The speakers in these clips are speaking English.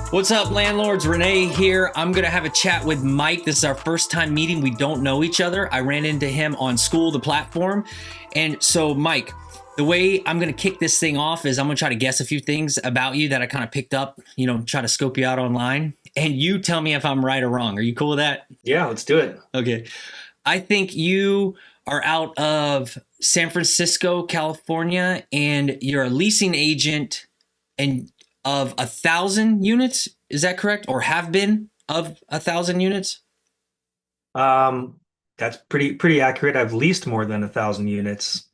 What's up, landlords? Rene here. I'm going to have a chat with Mike. This is our first time meeting. We don't know each other. I ran into him on School, the platform. And so, Mike, the way I'm going to kick this thing off is I'm going to try to guess a few things about you that I kind of picked up, try to scope you out online. And you tell me if I'm right or wrong. Are you cool with that? Yeah, let's do it. Okay. I think you are out of San Francisco, California, and you're a leasing agent and of 1,000 units. Is that correct? Or have been of 1,000 units? Um, that's pretty accurate. I've leased more than 1,000 units.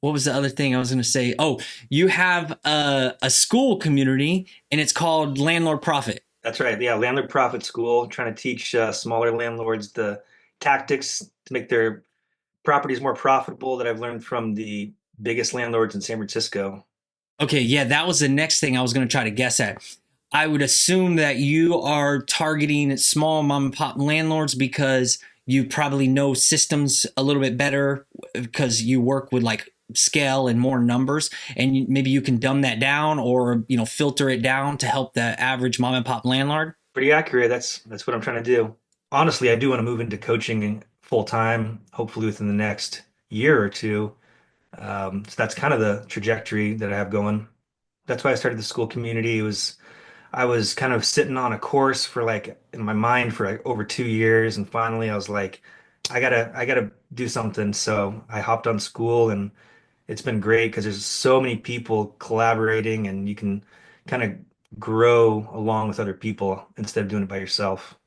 What was the other thing I was going to say? Oh, you have a school community and it's called Landlord Profit. That's right. Yeah, Landlord Profit School, trying to teach smaller landlords the tactics to make their properties more profitable that I've learned from the biggest landlords in San Francisco. Okay, yeah, that was the next thing I was going to try to guess at. I would assume that you are targeting small mom and pop landlords because you probably know systems a little bit better because you work with like scale and more numbers, and maybe you can dumb that down or filter it down to help the average mom and pop landlord. Pretty accurate. That's what I'm trying to do. Honestly, I do want to move into coaching full time, hopefully within the next year or two. So that's kind of the trajectory that I have going. That's why I started the school community. I was kind of sitting on a course for like in my mind for like over 2 years, and finally I was like, I gotta do something. So I hopped on school, and it's been great because there's so many people collaborating, and you can kind of grow along with other people instead of doing it by yourself.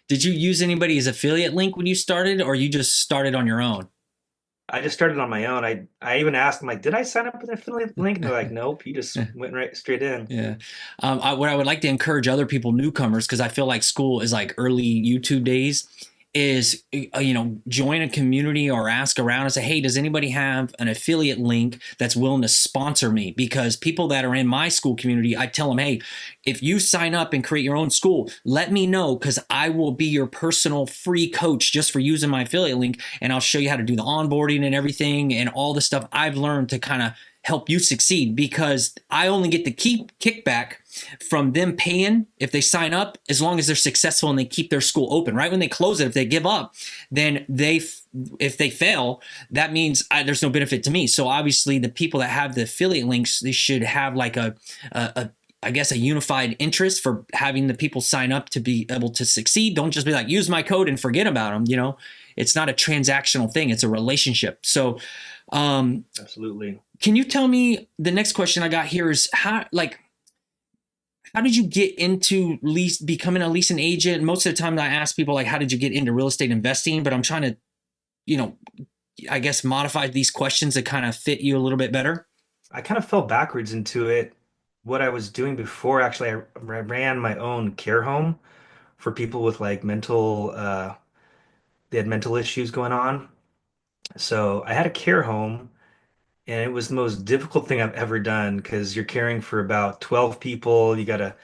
Did you use anybody as affiliate link when you started, or you just started on your own? I just started on my own. I even asked them like, did I sign up with an affiliate link? And they're like, nope, you just went right straight in. Yeah. What I would like to encourage other people, newcomers, because I feel like school is like early YouTube days, is, join a community or ask around and say, hey, does anybody have an affiliate link that's willing to sponsor me? Because people that are in my school community, I tell them, hey, if you sign up and create your own school, let me know because I will be your personal free coach just for using my affiliate link. And I'll show you how to do the onboarding and everything and all the stuff I've learned to kind of help you succeed, because I only get the kickback from them paying if they sign up as long as they're successful and they keep their school open. Right when they close it, if they give up, then if they fail, that means there's no benefit to me. So obviously the people that have the affiliate links, they should have like a I guess a unified interest for having the people sign up to be able to succeed. Don't just be like, use my code and forget about them. It's not a transactional thing. It's a relationship. So, Absolutely. can you tell me, the next question I got here is how did you get into becoming a leasing agent? Most of the time I ask people like, how did you get into real estate investing? But I'm trying to, you know, I guess modify these questions to kind of fit you a little bit better. I kind of fell backwards into it. What I was doing before, actually, I ran my own care home for people with like they had mental issues going on. So I had a care home, and it was the most difficult thing I've ever done because you're caring for about 12 people. You got to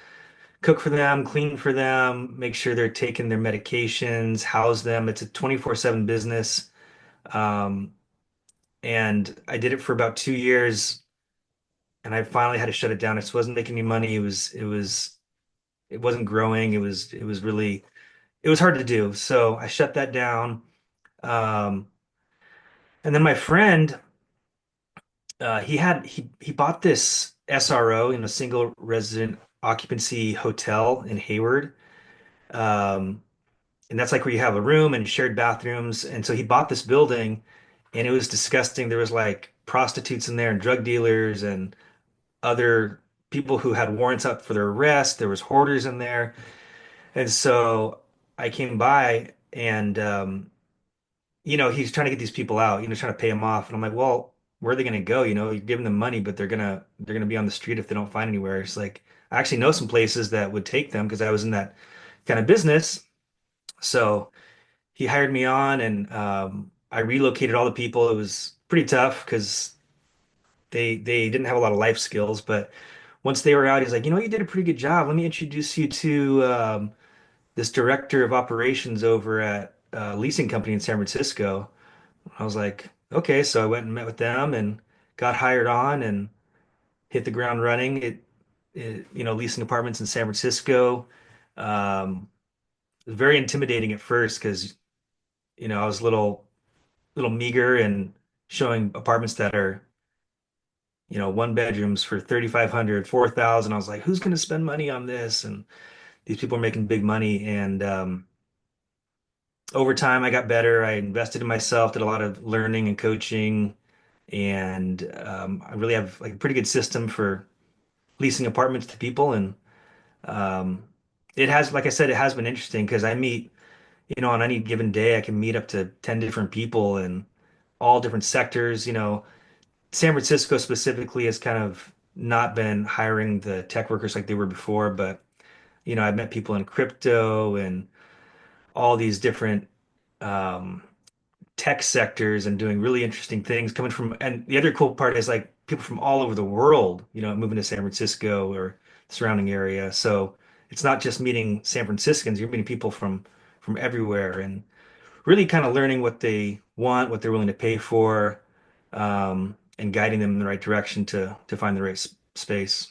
cook for them, clean for them, make sure they're taking their medications, house them. It's a 24/7 business. Um, and I did it for about 2 years, and I finally had to shut it down. It just wasn't making any money. It wasn't growing. It was really, it was hard to do. So I shut that down. Um, and then my friend, he bought this SRO in a single resident occupancy hotel in Hayward. Um, and that's like where you have a room and shared bathrooms. And so he bought this building, and it was disgusting. There was like prostitutes in there and drug dealers and other people who had warrants out for their arrest. There was hoarders in there. And so I came by, and he's trying to get these people out, trying to pay them off. And I'm like, well, where are they going to go? You're giving them money, but they're gonna be on the street if they don't find anywhere. It's like I actually know some places that would take them because I was in that kind of business. So he hired me on, and I relocated all the people. It was pretty tough because they didn't have a lot of life skills, but once they were out, he's like, you did a pretty good job. Let me introduce you to this director of operations over at leasing company in San Francisco. I was like, okay. So I went and met with them and got hired on and hit the ground running. leasing apartments in San Francisco. Um, it was very intimidating at first because, I was little meager and showing apartments that are, one bedrooms for 3,500, 4,000. I was like, who's going to spend money on this? And these people are making big money. And over time, I got better. I invested in myself, did a lot of learning and coaching, and I really have like a pretty good system for leasing apartments to people. And um, it has, like I said, it has been interesting because I meet, on any given day, I can meet up to 10 different people in all different sectors. San Francisco specifically has kind of not been hiring the tech workers like they were before, but I've met people in crypto and all these different um, tech sectors and doing really interesting things coming from. And the other cool part is like people from all over the world, moving to San Francisco or the surrounding area. So it's not just meeting San Franciscans, you're meeting people from everywhere and really kind of learning what they want, what they're willing to pay for, and guiding them in the right direction to find the right space.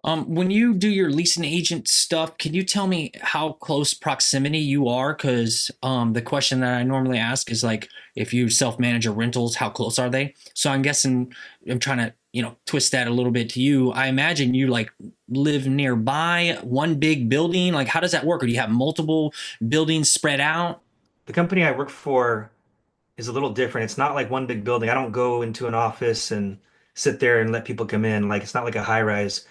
When you do your leasing agent stuff, can you tell me how close proximity you are? Because the question that I normally ask is like, if you self-manage your rentals, how close are they? So I'm guessing I'm trying to, twist that a little bit to you. I imagine you like live nearby one big building. Like, how does that work? Or do you have multiple buildings spread out? The company I work for is a little different. It's not like one big building. I don't go into an office and sit there and let people come in. Like it's not like a high rise.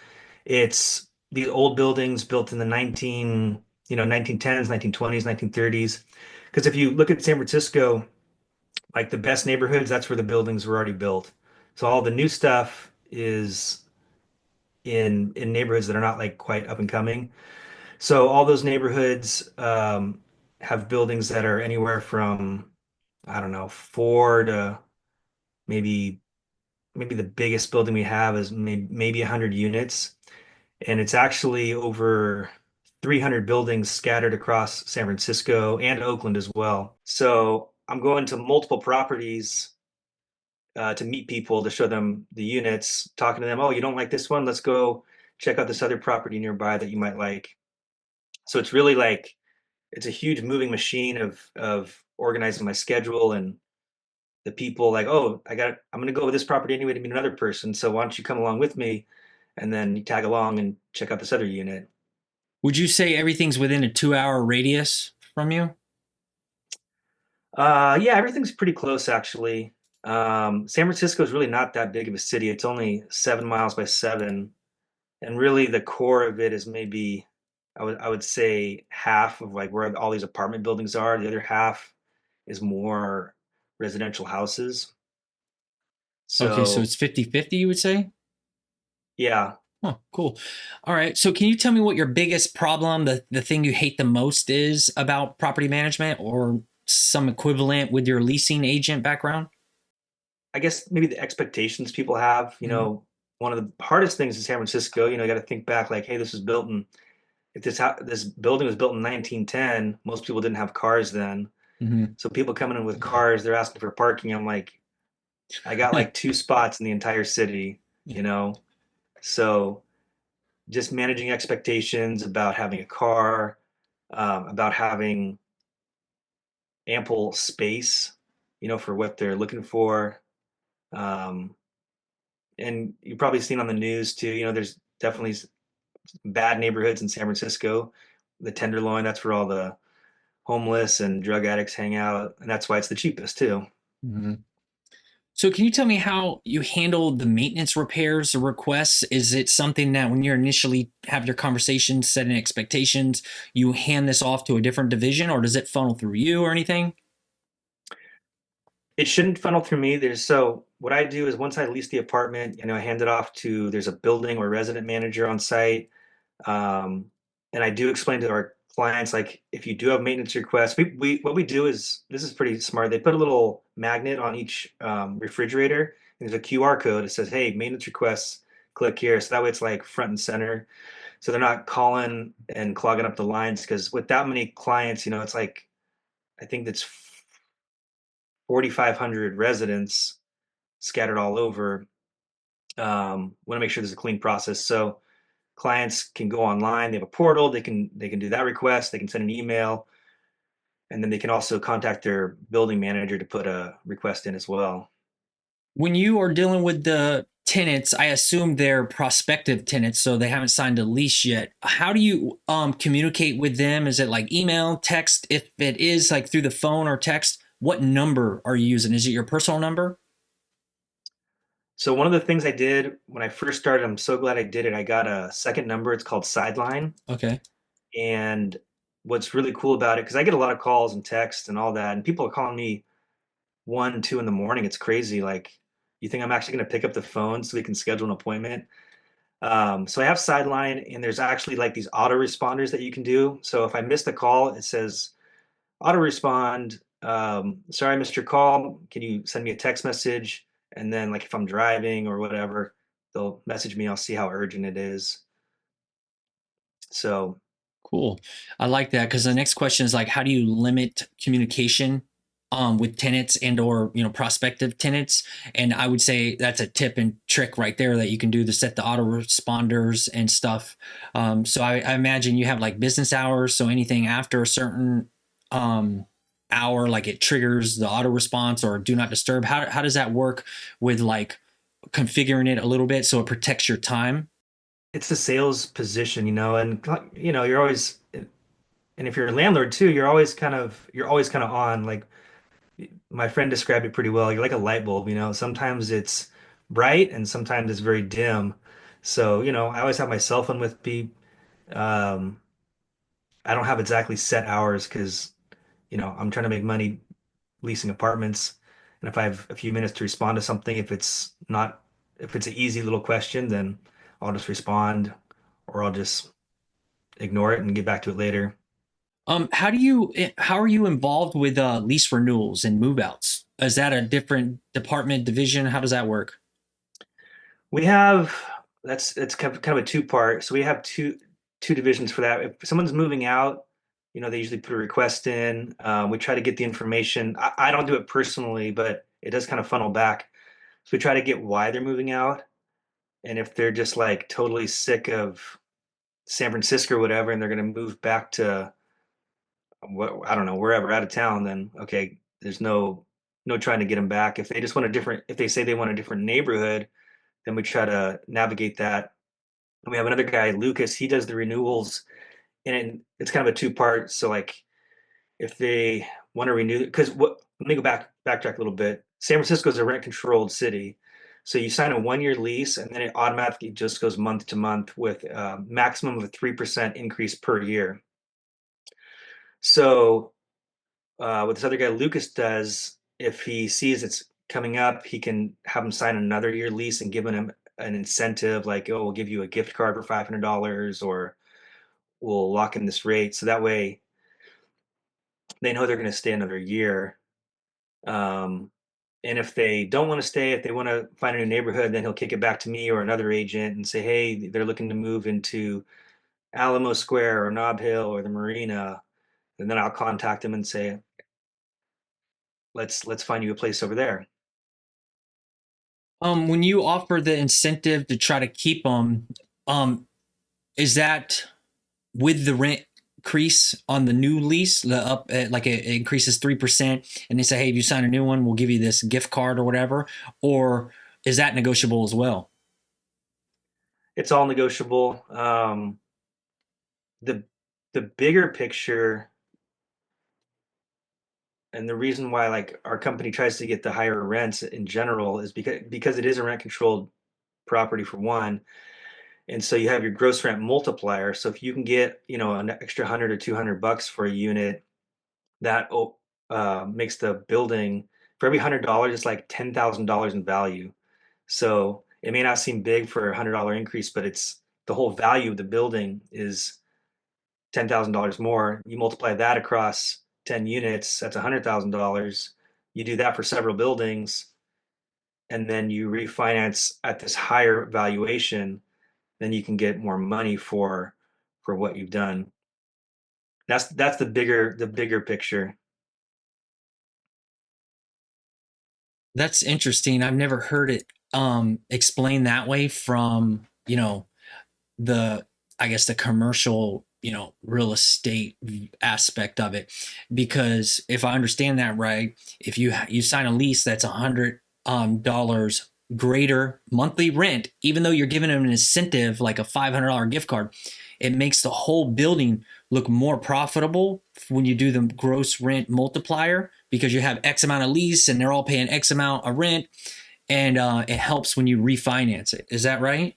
It's these old buildings built in the 1910s, 1920s, 1930s. Because if you look at San Francisco, like the best neighborhoods, that's where the buildings were already built. So all the new stuff is in neighborhoods that are not like quite up and coming. So all those neighborhoods have buildings that are anywhere from, I don't know, four to maybe maybe the biggest building we have is maybe 100 units, and it's actually over 300 buildings scattered across San Francisco and Oakland as well. So I'm going to multiple properties to meet people to show them the units, talking to them. Oh, you don't like this one? Let's go check out this other property nearby that you might like. So it's really like it's a huge moving machine of organizing my schedule and the people like, oh, I'm gonna go with this property anyway to meet another person. So why don't you come along with me? And then you tag along and check out this other unit. Would you say everything's within a 2 hour radius from you? Yeah, everything's pretty close actually. San Francisco is really not that big of a city. It's only 7 miles by seven, and really the core of it is maybe I would say half of like where all these apartment buildings are. The other half is more residential houses. Okay, so So it's 50-50, you would say? yeah, Oh, cool. All right. So can you tell me what your biggest problem, the thing you hate the most is about property management or some equivalent with your leasing agent background? I guess maybe the expectations people have, Mm-hmm. one of the hardest things in San Francisco, you got to think back like, hey, this was built in, if this building was built in 1910, most people didn't have cars then. Mm-hmm. So people coming in with cars, they're asking for parking. I'm like, I got like two spots in the entire city, you know? So just managing expectations about having a car, about having ample space, for what they're looking for. Um, and you've probably seen on the news too, there's definitely bad neighborhoods in San Francisco. The Tenderloin, that's where all the homeless and drug addicts hang out, and that's why it's the cheapest too. Mm-hmm. So can you tell me how you handle the maintenance repairs or requests? Is it something that when you're initially have your conversation, setting expectations, you hand this off to a different division, or does it funnel through you or anything? It shouldn't funnel through me. So what I do is once I lease the apartment, I hand it off to there's a building or resident manager on site. Um, and I do explain to our clients, like if you do have maintenance requests, we what we do is this is pretty smart. They put a little magnet on each refrigerator, and there's a QR code that says, "Hey, maintenance requests, click here." So that way it's like front and center. So they're not calling and clogging up the lines because with that many clients, it's like I think that's 4,500 residents scattered all over. Want to make sure there's a clean process. So clients can go online, they have a portal, they can do that request, they can send an email, and then they can also contact their building manager to put a request in as well. When you are dealing with the tenants, I assume they're prospective tenants, so they haven't signed a lease yet. How do you communicate with them? Is it like email, text? If it is like through the phone or text, what number are you using? Is it your personal number? So one of the things I did when I first started, I'm so glad I did it. I got a second number. It's called Sideline. Okay, And what's really cool about it, because I get a lot of calls and texts and all that, and people are calling me 1, 2 in the morning. It's crazy. Like, you think I'm actually going to pick up the phone so we can schedule an appointment? So I have Sideline, and there's actually like these auto responders that you can do. So if I missed a call, it says auto respond. Sorry, I missed your call. Can you send me a text message? And then, like, if I'm driving or whatever, they'll message me. I'll see how urgent it is. So cool. I like that because the next question is like, how do you limit communication with tenants and or prospective tenants? And I would say that's a tip and trick right there that you can do to set the autoresponders and stuff. So I imagine you have like business hours, so anything after a certain um, hour, like it triggers the auto response or do not disturb. How does that work with like configuring it a little bit so it protects your time? it's a sales position, and you're always, and if you're a landlord too, you're always kind of on. Like, my friend described it pretty well. You're like a light bulb, Sometimes it's bright and sometimes it's very dim. So, I always have my cell phone with me. Um, I don't have exactly set hours because, I'm trying to make money leasing apartments. And if I have a few minutes to respond to something, if it's an easy little question, then I'll just respond, or I'll just ignore it and get back to it later. How are you involved with lease renewals and move outs? Is that a different department division? How does that work? We have that's it's kind of a two-part. So we have two divisions for that. If someone's moving out, they usually put a request in. We try to get the information. I don't do it personally, but it does kind of funnel back. So we try to get why they're moving out, and if they're just like totally sick of San Francisco or whatever, and they're going to move back to what, I don't know, wherever out of town, then okay, there's no trying to get them back. If they say they want a different neighborhood, then we try to navigate that. And we have another guy, Lucas. He does the renewals, and it's kind of a two-part. So, like, if they want to renew, because what? Let me backtrack a little bit. San Francisco is a rent-controlled city, so you sign a 1-year lease, and then it automatically just goes month to month with a maximum of a 3% increase per year. So, what this other guy Lucas does, if he sees it's coming up, he can have him sign another year lease and give him an incentive, like, oh, we'll give you a gift card for $500, or we'll lock in this rate. So that way they know they're going to stay another year. Um, and if they don't want to stay, if they want to find a new neighborhood, then he'll kick it back to me or another agent and say, hey, they're looking to move into Alamo Square or Nob Hill or the Marina. And then I'll contact them and say, let's find you a place over there. When you offer the incentive to try to keep them, um, is that with the rent increase on the new lease, the up like it increases 3%, and they say, hey, if you sign a new one, we'll give you this gift card or whatever, or is that negotiable as well? It's all negotiable. The the bigger picture, and the reason why, like, our company tries to get the higher rents in general, is because it is a rent controlled property, for one. And so you have your gross rent multiplier. So if you can get, an extra 100 or 200 bucks for a unit, that makes the building, for every $100, it's like $10,000 in value. So it may not seem big for $100 increase, but it's the whole value of the building is $10,000 more. You multiply that across 10 units, that's $100,000. You do that for several buildings, and then you refinance at this higher valuation, then you can get more money for what you've done. That's the bigger picture. That's interesting. I've never heard it explain that way from, the, I guess, the commercial, real estate aspect of it? Because if I understand that right, if you sign a lease that's $100 greater monthly rent, even though you're giving them an incentive like a $500 gift card, it makes the whole building look more profitable when you do the gross rent multiplier, because you have X amount of lease and they're all paying X amount of rent, and it helps when you refinance it. Is that right?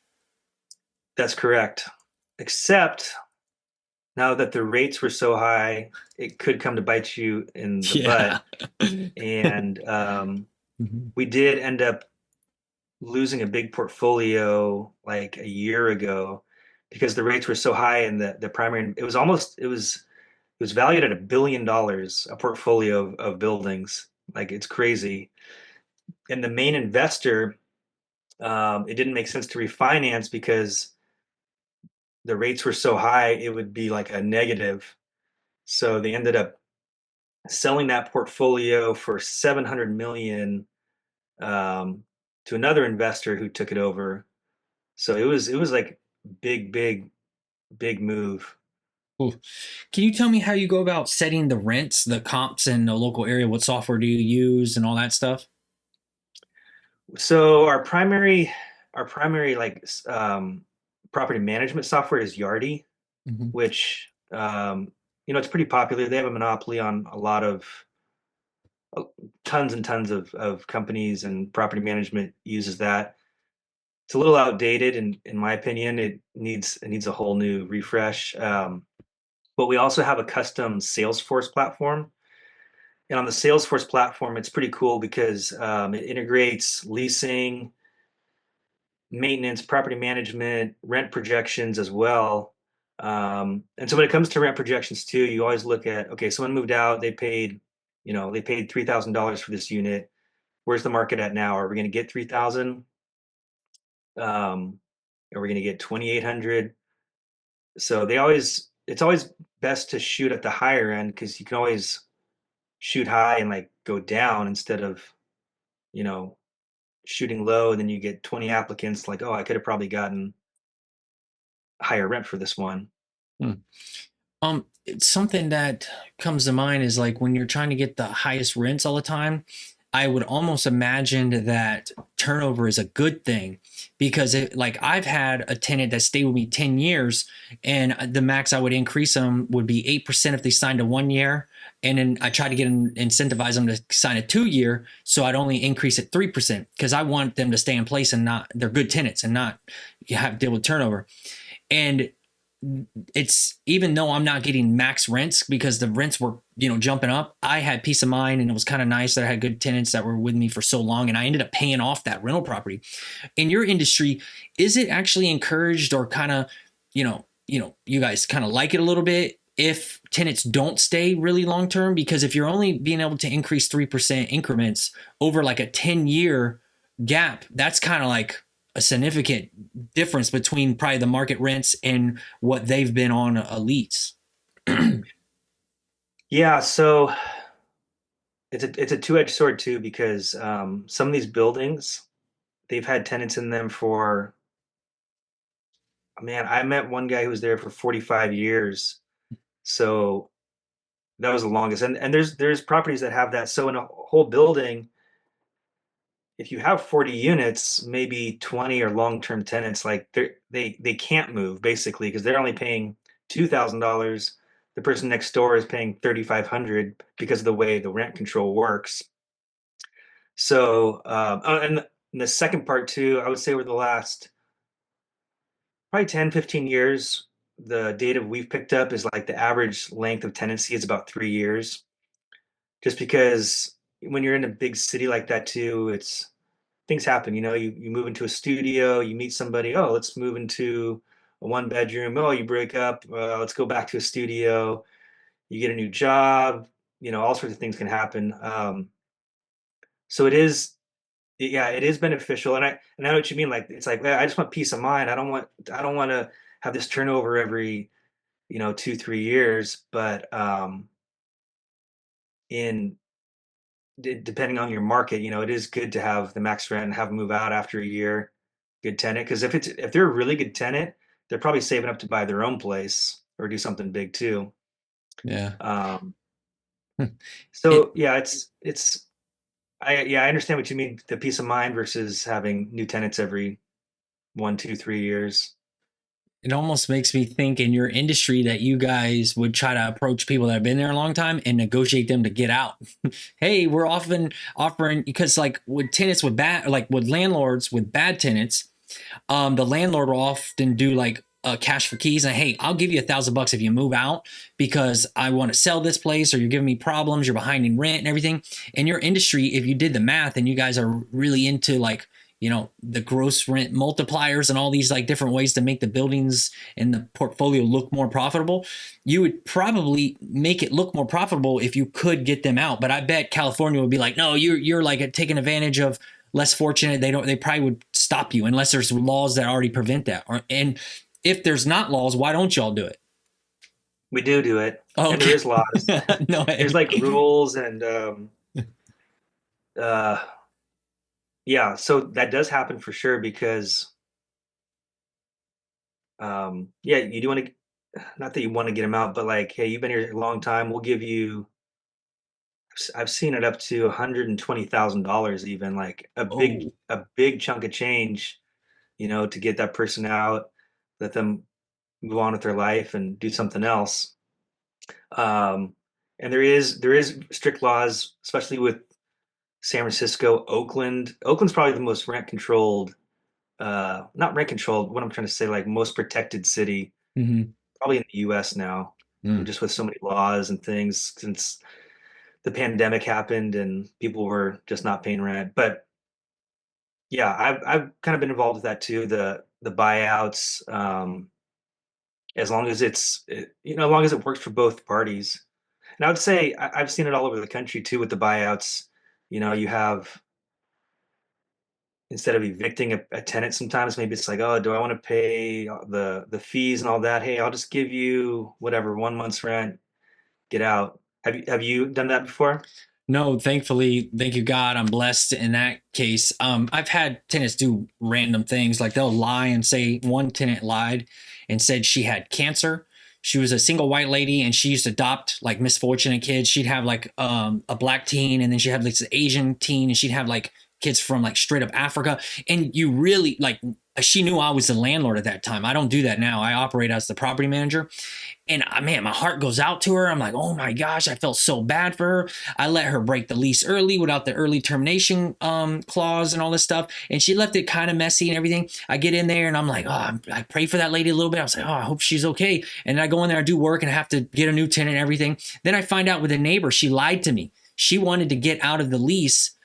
That's correct. Except now that the rates were so high, it could come to bite you in the Yeah. butt. And Mhm. we did end up losing a big portfolio like a year ago because the rates were so high and the primary it was valued at $1 billion, a portfolio of buildings. Like it's crazy. And the main investor, it didn't make sense to refinance because the rates were so high, it would be like a negative. So they ended up selling that portfolio for 700 million to another investor who took it over. So it was like big, big, big move. Ooh. Can you tell me how you go about setting the rents, the comps in the local area? What software do you use and all that stuff? So our primary like property management software is Yardi, Mhm. which it's pretty popular. They have a monopoly on a lot of uh, tons and tons of companies, and property management uses that. It's a little outdated, in my opinion. It needs a whole new refresh. But we also have a custom Salesforce platform. And on the Salesforce platform, it's pretty cool because it integrates leasing, maintenance, property management, rent projections as well. And so when it comes to rent projections too, you always look at, okay, someone moved out, they paid $3,000 for this unit. Where's the market at now? Are we going to get 3,000? Are we going to get 2,800? So it's always best to shoot at the higher end because you can always shoot high and like go down instead of, you know, shooting low and then you get 20 applicants like, oh, I could have probably gotten higher rent for this one. Hmm. It's something that comes to mind is like when you're trying to get the highest rents all the time, I would almost imagine that turnover is a good thing, because like I've had a tenant that stayed with me 10 years, and the max I would increase them would be 8% if they signed a 1 year. And then I try to incentivize them to sign a 2 year. So I'd only increase it 3% because I want them to stay in place and not, they're good tenants and not have to deal with turnover. And it's, even though I'm not getting max rents because the rents were, jumping up, I had peace of mind, and it was kind of nice that I had good tenants that were with me for so long, and I ended up paying off that rental property. In your industry, is it actually encouraged, or kind of, you guys kind of like it a little bit if tenants don't stay really long term? Because if you're only being able to increase 3% increments over like a 10-year gap, that's kind of like a significant difference between probably the market rents and what they've been on a lease. Yeah, so it's a two-edged sword too because some of these buildings they've had tenants in them for, man, I met one guy who was there for 45 years. So that was the longest. And there's properties that have that. So in a whole building, if you have 40 units, maybe 20 are long-term tenants, like they can't move basically because they're only paying $2,000. The person next door is paying 3,500 because of the way the rent control works. So, and the second part too, I would say over the last probably 10, 15 years, the data we've picked up is like the average length of tenancy is about 3 years. Just because when you're in a big city like that too, it's things happen. You move into a studio, you meet somebody, oh, let's move into a one bedroom. Oh, you break up, let's go back to a studio. You get a new job, all sorts of things can happen. So it is, yeah, it is beneficial. And I know what you mean. Like, it's like, I just want peace of mind. I don't want to have this turnover every, 2, 3 years. But in depending on your market, it is good to have the max rent and have them move out after a year. Good tenant, because if they're a really good tenant, they're probably saving up to buy their own place or do something big too. Yeah. Um, It so yeah, I understand what you mean. The peace of mind versus having new tenants every 1, 2, 3 years. it almost makes me think in your industry that you guys would try to approach people that have been there a long time and negotiate them to get out. Hey, we're often offering, because like with tenants with bad, like with landlords with bad tenants, the landlord will often do like cash for keys, and hey, I'll give you $1,000 if you move out because I want to sell this place, or you're giving me problems, you're behind in rent and everything. In your industry, if you did the math and you guys are really into like, the gross rent multipliers and all these like different ways to make the buildings and the portfolio look more profitable, you would probably make it look more profitable if you could get them out. But I bet California would be like, no, you're like taking advantage of less fortunate. They probably would stop you unless there's laws that already prevent that. And if there's not laws, why don't y'all do it? We do it, Oh, and there okay. is laws. No, There's like rules and uh, yeah. So that does happen for sure because yeah, you do want to. Not that you want to get them out, but like, hey, you've been here a long time. We'll give you. I've seen it up to $120,000, even like oh, a big chunk of change, to get that person out, let them move on with their life and do something else. Um, and there is strict laws, especially with San Francisco, Oakland. Oakland's probably the most rent controlled, not rent controlled. What I'm trying to say, like most protected city, mm-hmm. probably in the U.S. now, Mm. just with so many laws and things since the pandemic happened and people were just not paying rent. But yeah, I've kind of been involved with that too. The buyouts, as long as it works for both parties. And I would say I've seen it all over the country too with the buyouts. You have, instead of evicting a tenant, sometimes maybe it's like, oh, do I want to pay the fees and all that? Hey, I'll just give you whatever 1 month's rent, get out. Have you done that before? No, thankfully, thank you God, I'm blessed in that case. I've had tenants do random things, like they'll lie and say one tenant lied and said she had cancer. She was a single white lady and she used to adopt like misfortunate kids. She'd have like a black teen, and then she'd have like this Asian teen, and she'd have like kids from like straight up Africa. And you really like, she knew I was the landlord at that time. I don't do that now. I operate as the property manager. And man, my heart goes out to her. I'm like, oh my gosh, I felt so bad for her. I let her break the lease early without the early termination clause and all this stuff. And she left it kind of messy and everything. I get in there and I'm like, oh, I pray for that lady a little bit. I was like, oh, I hope she's okay. And I go in there, I do work, and I have to get a new tenant and everything. Then I find out with a neighbor, she lied to me. She wanted to get out of the lease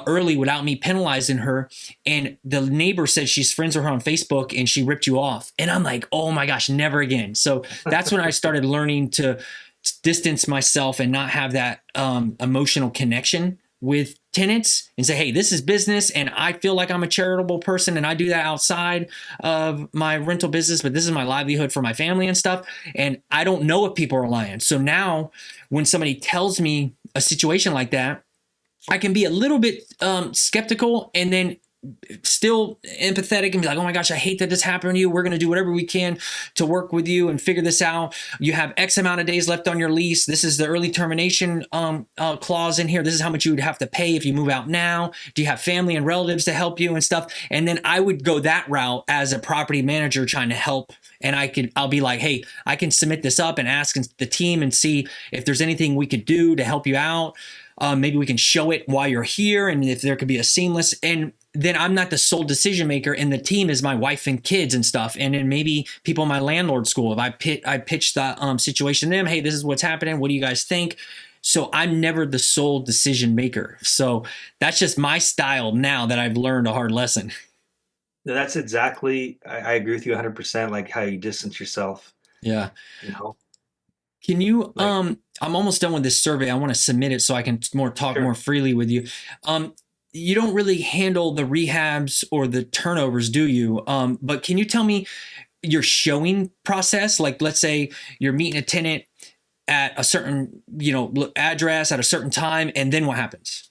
early without me penalizing her. And the neighbor said she's friends with her on Facebook and she ripped you off. And I'm like, oh my gosh, never again. So that's when I started learning to distance myself and not have that emotional connection with tenants and say, hey, this is business. And I feel like I'm a charitable person and I do that outside of my rental business, but this is my livelihood for my family and stuff. And I don't know if people are lying. So now when somebody tells me a situation like that, I can be a little bit skeptical and then still empathetic and be like, oh my gosh, I hate that this happened to you. We're going to do whatever we can to work with you and figure this out. You have X amount of days left on your lease. This is the early termination clause in here. This is how much you would have to pay if you move out now. Do you have family and relatives to help you and stuff? And then I would go that route as a property manager trying to help. And I'll be like, hey, I can submit this up and ask the team and see if there's anything we could do to help you out. Maybe we can show it while you're here, and if there could be a seamless, and then I'm not the sole decision maker, and the team is my wife and kids and stuff, and then maybe people in my landlord school. If I pitch the situation to them, hey, this is what's happening. What do you guys think? So I'm never the sole decision maker. So that's just my style now that I've learned a hard lesson. No, that's exactly. I agree with you 100%. Like how you distance yourself. Yeah. You know, Can you like I'm almost done with this survey. I want to submit it so I can talk more sure. freely with you. You don't really handle the rehabs or the turnovers, do you? But can you tell me your showing process? Like, let's say you're meeting a tenant at a certain, address at a certain time, and then what happens?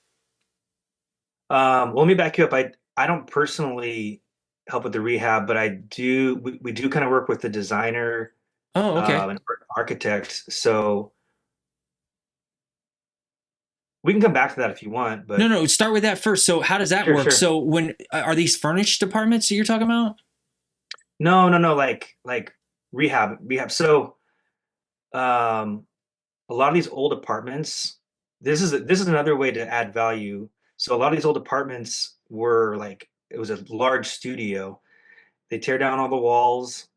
Well, let me back you up. I don't personally help with the rehab, but I do. We do kind of work with the designer Oh, okay. and architect. So we can come back to that if you want. No, But no, start with that first. So how does that sure, work? sure. So when are these furnished apartments that you're talking about? No, no, no. Like rehab. So um, a lot of these old apartments. This is another way to add value. So a lot of these old apartments were like it was a large studio. They tear down all the walls,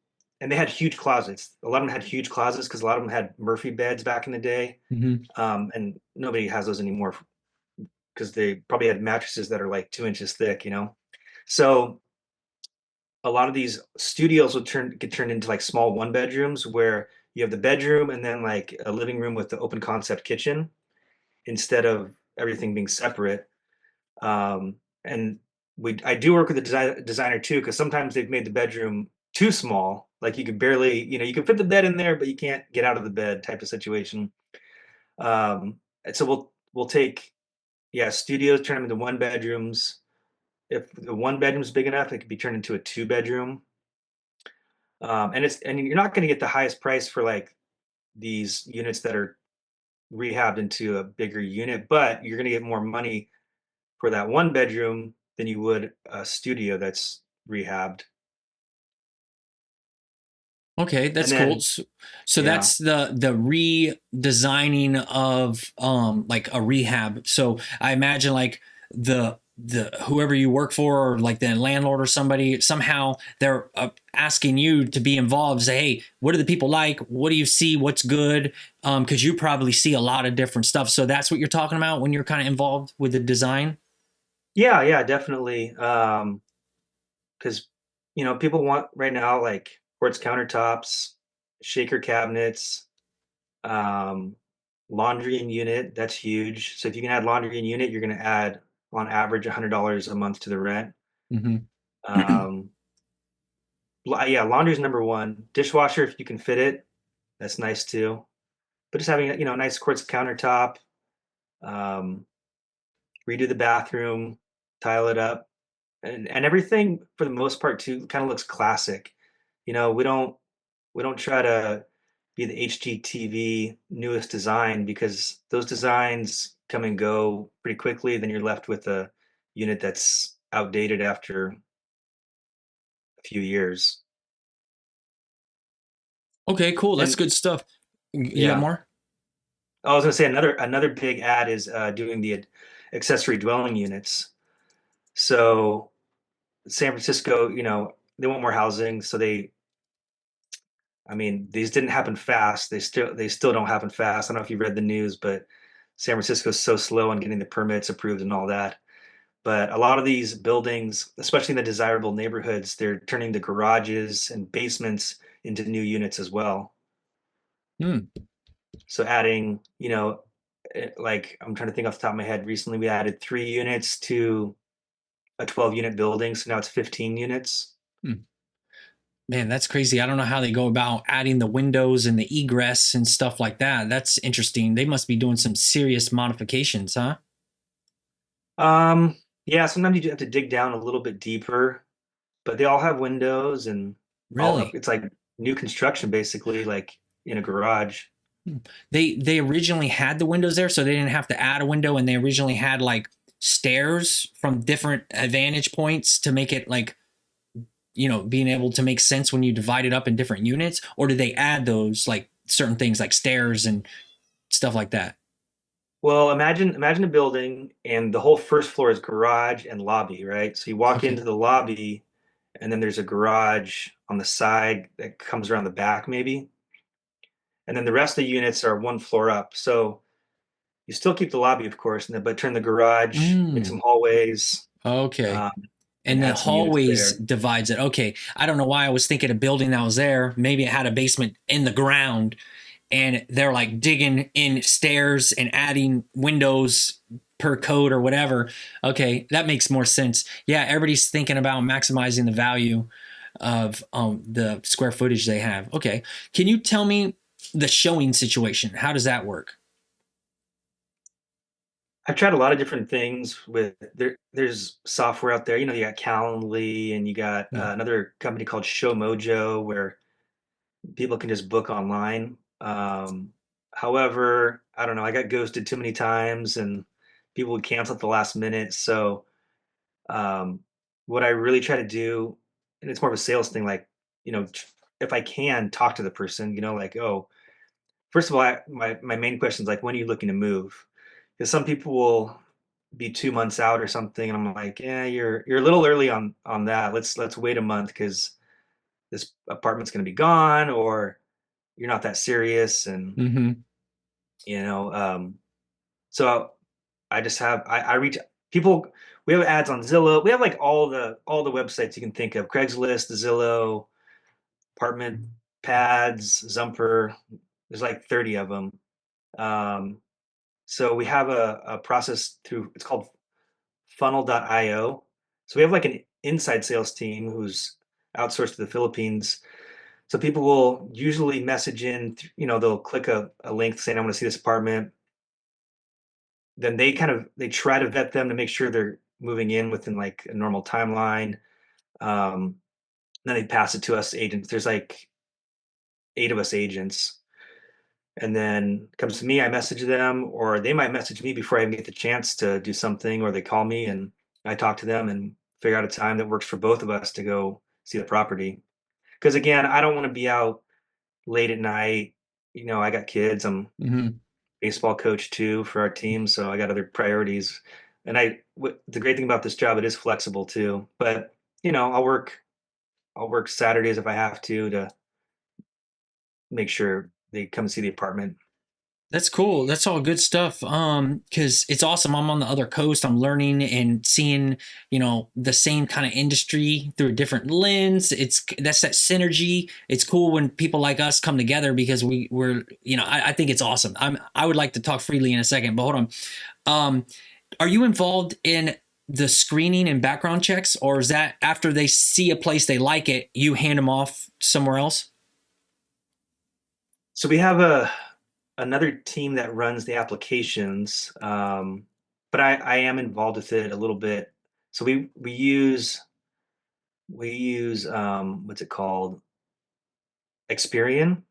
and they had huge closets. A lot of them had huge closets because a lot of them had Murphy beds back in the day, Hmm. and nobody has those anymore because they probably had mattresses that are like 2 inches thick, you know. So a lot of these studios would get turned into like small one bedrooms where you have the bedroom and then like a living room with the open concept kitchen instead of everything being separate. And I do work with a designer too, because sometimes they've made the bedroom too small. Like you could barely, you can fit the bed in there, but you can't get out of the bed type of situation. And so we'll take, yeah, studios, turn them into one bedrooms. If the one bedroom's big enough, it could be turned into a two bedroom. And you're not going to get the highest price for like these units that are rehabbed into a bigger unit, but you're going to get more money for that one bedroom than you would a studio that's rehabbed. Okay, And that's cool. then, So yeah, that's the redesigning of like a rehab. So I imagine like the whoever you work for or like the landlord or somebody somehow they're asking you to be involved. Say, hey, what do the people like? What do you see? What's good? Because you probably see a lot of different stuff. So that's what you're talking about when you're kind of involved with the design. yeah, definitely. Because people want right now like quartz countertops, shaker cabinets, um, laundry in unit. That's huge. So if you can add laundry in unit, you're going to add on average $100 a month to the rent. Hmm. Um, yeah, laundry is number one. Dishwasher, if you can fit it, that's nice too. But just having a nice quartz countertop, um, redo the bathroom, tile it up, and everything for the most part too kind of looks classic. We don't try to be the HGTV newest design because those designs come and go pretty quickly. Then you're left with a unit that's outdated after a few years. Okay, cool. That's And good stuff. You got yeah, more? I was gonna say another big ad is doing the accessory dwelling units. So San Francisco, they want more housing, so I mean, these didn't happen fast. They still don't happen fast. I don't know if you read the news, but San Francisco's so slow on getting the permits approved and all that. But a lot of these buildings, especially in the desirable neighborhoods, they're turning the garages and basements into new units as well. Hmm. So adding, like I'm trying to think off the top of my head, recently we added 3 units to a 12-unit building, so now it's 15 units. Hmm. Man, that's crazy. I don't know how they go about adding the windows and the egress and stuff like that. That's interesting. They must be doing some serious modifications, huh? Yeah, sometimes you do have to dig down a little bit deeper, but they all have windows and all Really? it's like new construction basically, like in a garage. Hmm. They originally had the windows there, so they didn't have to add a window, and they originally had like stairs from different vantage points to make it like being able to make sense when you divide it up in different units, or did they add those like certain things like stairs and stuff like that? Well, imagine a building and the whole first floor is garage and lobby, right? So you walk Okay. into the lobby and then there's a garage on the side that comes around the back maybe. And then the rest of the units are one floor up. So you still keep the lobby, of course, but turn the garage, make Mm, some hallways, okay. um, and And the add some units hallways there. divides it. Okay. I don't know why I was thinking a building that was there. Maybe it had a basement in the ground and they're like digging in stairs and adding windows per code or whatever. Okay. That makes more sense. Yeah. Everybody's thinking about maximizing the value of the square footage they have. Okay. Can you tell me the showing situation? How does that work? I've tried a lot of different things with there's software out there. You know, you got Calendly and you got Yeah. another company called Show Mojo where people can just book online. However, I don't know, I got ghosted too many times and people would cancel at the last minute. So, um, what I really try to do, and it's more of a sales thing, like, you know, if I can talk to the person, you know, like, oh, first of all, my main question is like, when are you looking to move? Because some people will be 2 months out or something, and I'm like, yeah, you're a little early on that. Let's wait a month because this apartment's going to be gone, or you're not that serious, and Hmm. you know, so I just have I reach people. We have ads on Zillow. We have like all the websites you can think of: Craigslist, Zillow, apartment pads, Zumper. There's like 30 of them. Um, so we have a process through, it's called funnel.io. So we have like an inside sales team who's outsourced to the Philippines. So people will usually message in, you know, they'll click a link saying, I want to see this apartment. Then they try to vet them to make sure they're moving in within like a normal timeline. Um, then they pass it to us agents. There's like 8 of us agents. And then it comes to me, I message them, or they might message me before I even get the chance to do something, or they call me and I talk to them and figure out a time that works for both of us to go see the property. Because again, I don't want to be out late at night. You know, I got kids. I'm Hmm. baseball coach too for our team, so I got other priorities. And the great thing about this job, it is flexible too. But you know, I'll work Saturdays if I have to make sure they come see the apartment. That's cool. That's all good stuff. Because it's awesome. I'm on the other coast. I'm learning and seeing, the same kind of industry through a different lens. That's that synergy. It's cool when people like us come together because I think it's awesome. I would like to talk freely in a second, but hold on. Um, are you involved in the screening and background checks, or is that after they see a place they like it, you hand them off somewhere else? So we have another team that runs the applications, but I am involved with it a little bit. So we use what's it called, Experian,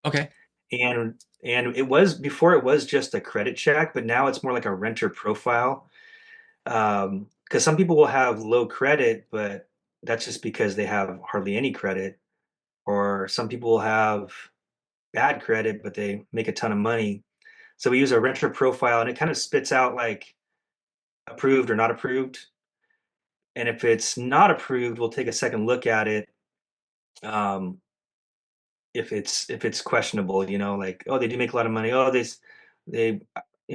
Okay. and it was before it was just a credit check, but now it's more like a renter profile. Because some people will have low credit, but that's just because they have hardly any credit, or some people will have bad credit, but they make a ton of money. So we use a renter profile and it kind of spits out like approved or not approved. And if it's not approved, we'll take a second look at it. Um, if it's questionable, you know, like, oh, they do make a lot of money. Oh, they,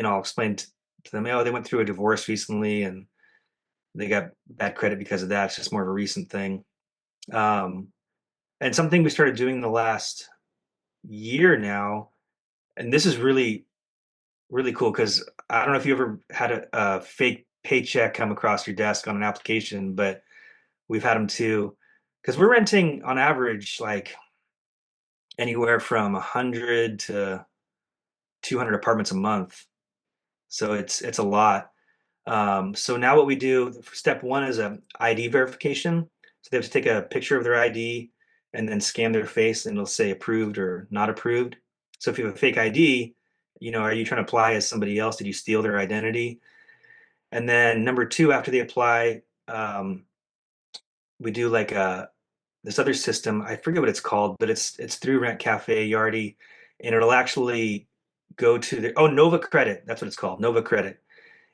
I'll explain to them, oh, they went through a divorce recently and they got bad credit because of that. It's just more of a recent thing. Um, and something we started doing the last year now, and this is really, really cool because I don't know if you ever had a fake paycheck come across your desk on an application, but we've had them too. Because we're renting on average like anywhere from 100 to 200 apartments a month. So it's a lot. So now what we do, step one is a ID verification. So they have to take a picture of their ID and then scan their face and it'll say approved or not approved. So if you have a fake ID, are you trying to apply as somebody else? Did you steal their identity? And then number two, after they apply, we do like this other system. I forget what it's called, but it's through Rent Cafe Yardi, and it'll actually go to the Nova Credit. That's what it's called, Nova Credit.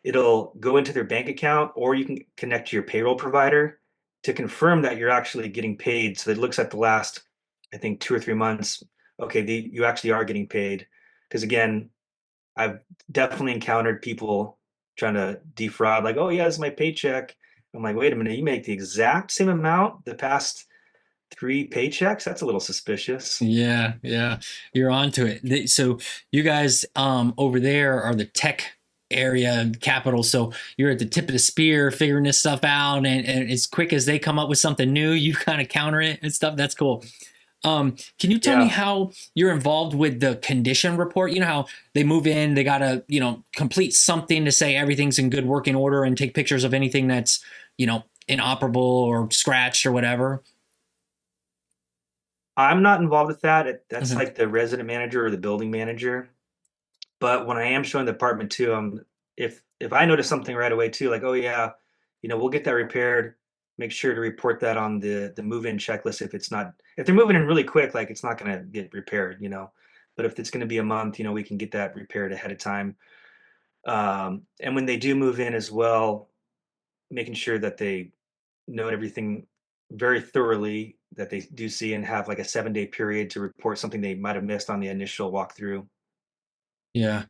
It'll go into their bank account, or you can connect to your payroll provider to confirm that you're actually getting paid. So it looks at the last, I think, 2 or 3 months. Okay, you actually are getting paid. Because again, I've definitely encountered people trying to defraud, like, oh yeah, this is my paycheck. I'm like, wait a minute, you make the exact same amount the past 3 paychecks? That's a little suspicious. Yeah, yeah, you're onto it. So you guys over there are the tech area capital. So you're at the tip of the spear figuring this stuff out, and as quick as they come up with something new, you kind of counter it and stuff. That's cool. Can you tell me Yeah. how you're involved with the condition report? You know how they move in, they gotta, complete something to say everything's in good working order and take pictures of anything that's, inoperable or scratched or whatever. I'm not involved with that. That's Mhm. like the resident manager or the building manager. But when I am showing the apartment too, if I notice something right away too, like, oh yeah, we'll get that repaired. Make sure to report that on the move-in checklist if they're moving in really quick, like it's not gonna get repaired. But if it's gonna be a month, we can get that repaired ahead of time. And when they do move in as well, making sure that they note everything very thoroughly that they do see and have like a 7-day period to report something they might have missed on the initial walkthrough. Yeah.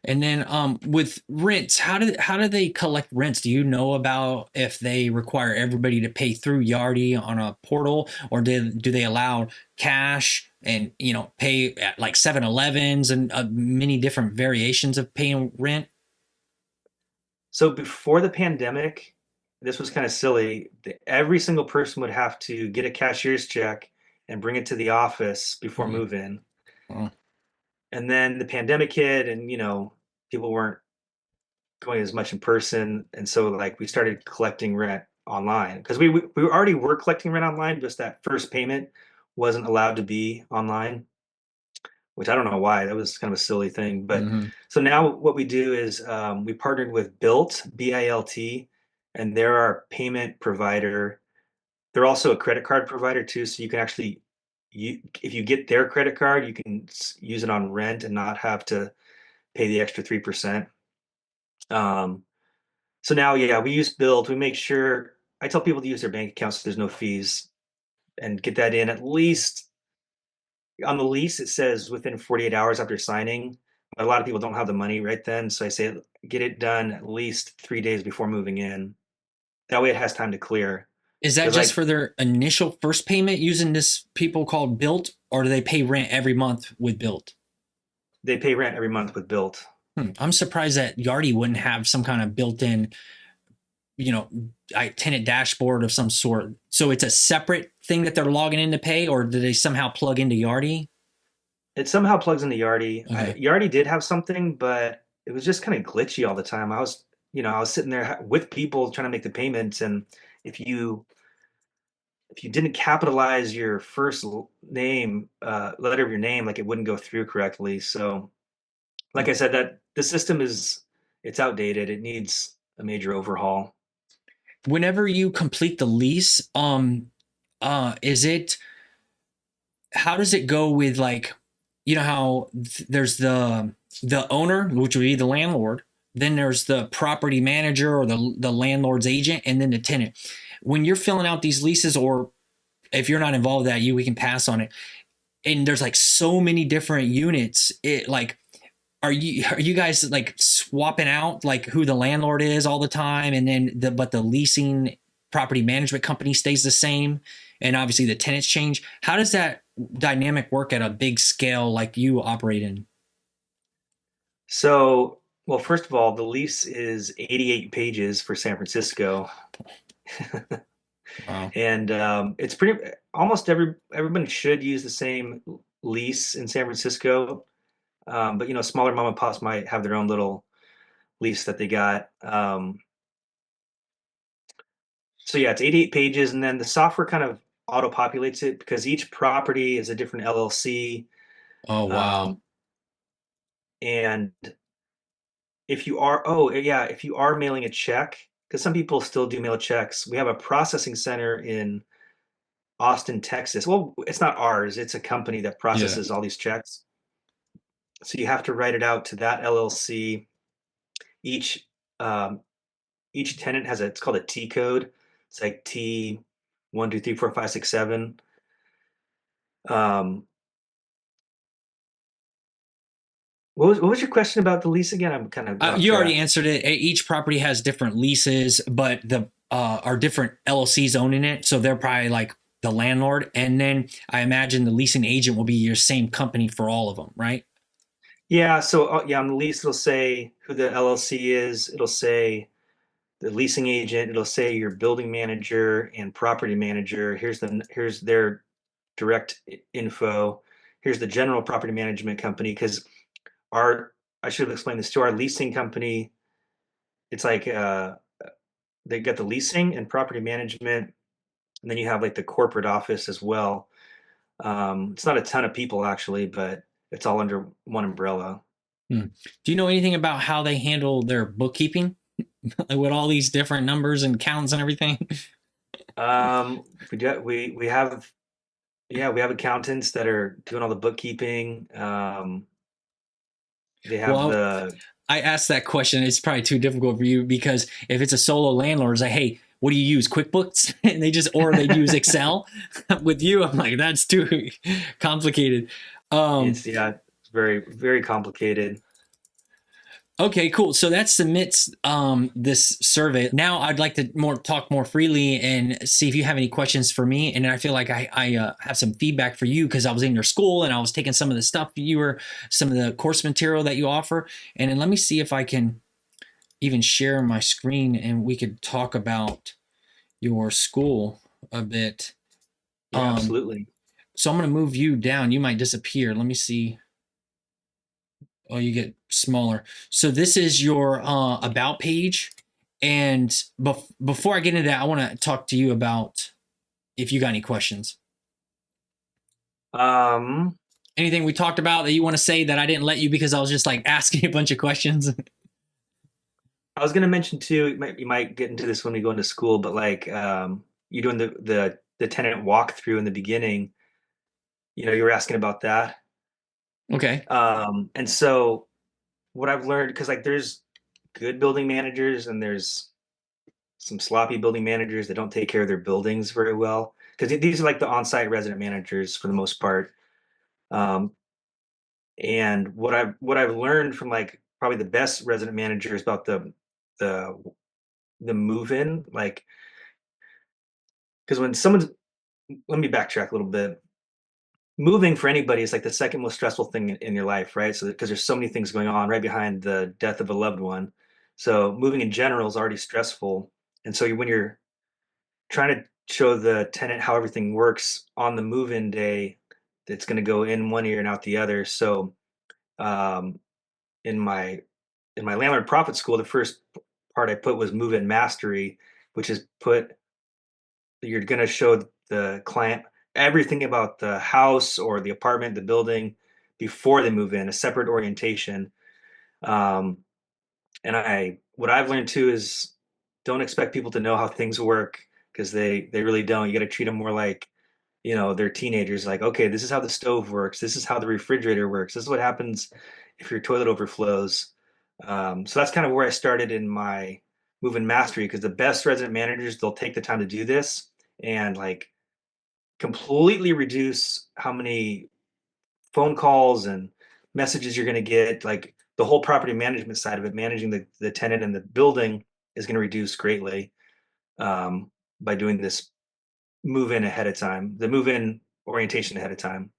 And then with rents, how do they collect rents? Do you know about if they require everybody to pay through Yardi on a portal, or do they allow cash and pay at like 7-Elevens and many different variations of paying rent? So before the pandemic, this was kind of silly. Every single person would have to get a cashier's check and bring it to the office before Mm, move-in. well, And then the pandemic hit, and people weren't going as much in person, and so like we started collecting rent online because we already were collecting rent online, just that first payment wasn't allowed to be online, which I don't know why. That was kind of a silly thing. But mhm. so now what we do is we partnered with Bilt, Bilt, and they're our payment provider. They're also a credit card provider too, so you can actually if you get their credit card, you can use it on rent and not have to pay the extra 3%. Um, so now, yeah, we use Bilt. We make sure I tell people to use their bank accounts so there's no fees and get that in at least on the lease. It says within 48 hours after signing. A lot of people don't have the money right then, so I say get it done at least 3 days before moving in. That way, it has time to clear. Is that Because just like for their initial first payment using this people called Built, or do they pay rent every month with Built? they pay rent every month with Bilt. I'm surprised that Yardi wouldn't have some kind of built-in, you know, tenant dashboard of some sort. So it's a separate thing that they're logging in to pay, or do they somehow plug into Yardi? It somehow plugs into Yardi. Okay. Yardi did have something, but it was just kind of glitchy all the time. I was sitting there with people trying to make the payments, and if you if you didn't capitalize your first name, letter of your name, like it wouldn't go through correctly. So, like I said, that the system it's outdated. It needs a major overhaul. Whenever you complete the lease, is it how does it go with like, how there's the owner, which would be the landlord, then there's the property manager or the landlord's agent, and then the tenant. When you're filling out these leases, or if you're not involved with that, we can pass on it. And there's like so many different units. It like are you guys like swapping out like who the landlord is all the time, and then the leasing property management company stays the same, and obviously the tenants change? How does that dynamic work at a big scale like you operate in? So, well, first of all, the lease is 88 pages for San Francisco. Wow. And it's pretty almost everybody should use the same lease in San Francisco. But smaller mom and pops might have their own little lease that they got. So yeah, it's 88 pages, and then the software kind of auto populates it because each property is a different LLC. Oh wow. Um, and if you are mailing a check, because some people still do mail checks, we have a processing center in Austin, Texas. Well, it's not ours; it's a company that Yeah. processes all these checks. So you have to write it out to that LLC. Each um, each tenant has it's called a T code. It's like T 1, 2, 3, 4, 5, 6, 7. Um, what was your question about the lease again? I'm kind of got off You already track. answered it. Each property has different leases, but the are different LLCs owning it, so they're probably like the landlord. And then I imagine the leasing agent will be your same company for all of them, right? Yeah, so yeah, on the lease it'll say who the LLC is. It'll say the leasing agent. It'll say your building manager and property manager. Here's their direct info. Here's the general property management company because our I should have explained this to our leasing company. It's like they got the leasing and property management, and then you have like the corporate office as well. It's not a ton of people actually, but it's all under one umbrella. Hmm. Do you know anything about how they handle their bookkeeping with all these different numbers and counts and everything? We have yeah, we have accountants that are doing all the bookkeeping. They have Well, the I asked that question. It's probably too difficult for you because if it's a solo landlord, it's like, hey, what do you use? QuickBooks? And or they use Excel. With you, I'm like, that's too complicated. Um, it's yeah, it's very very complicated. Okay, cool. So that submits this survey. Now I'd like to talk more freely and see if you have any questions for me. And I feel like I have some feedback for you because I was in your school and I was taking some of the stuff some of the course material that you offer. And then let me see if I can even share my screen and we could talk about your school a bit. Yeah, Um, absolutely. so I'm going to move you down. You might disappear. Let me see. Oh, you get smaller. So this is your about page. And before I get into that, I want to talk to you about if you got any questions. Um, Anything we talked about that you want to say that I didn't let you because I was just like asking you a bunch of questions. I was gonna mention too, you might get into this when we go into school, but like you doing the tenant walkthrough in the beginning, you were asking about that. Okay. And so what I've learned, because like there's good building managers and there's some sloppy building managers that don't take care of their buildings very well. Because these are like the on-site resident managers for the most part. Um, and what I've learned from like probably the best resident managers about the the move-in, like because when someone's let me backtrack a little bit. Moving for anybody is like the second most stressful thing in your life, right? So because there's so many things going on right behind the death of a loved one. So moving in general is already stressful. And so when you're trying to show the tenant how everything works on the move-in day, it's going to go in one ear and out the other. So um, in my landlord profit school, the first part I put was move-in mastery, which is you're going to show the client everything about the house or the apartment, the building before they move in, a separate orientation. Um, and what I've learned too is don't expect people to know how things work because they really don't. You got to treat them more like they're teenagers. Like, okay, this is how the stove works. This is how the refrigerator works. This is what happens if your toilet overflows. So that's kind of where I started in my move-in mastery because the best resident managers they'll take the time to do this and like completely reduce how many phone calls and messages you're going to get. Like the whole property management side of it, managing the tenant and the building is going to reduce greatly by doing this move in ahead of time, the move in orientation ahead of time.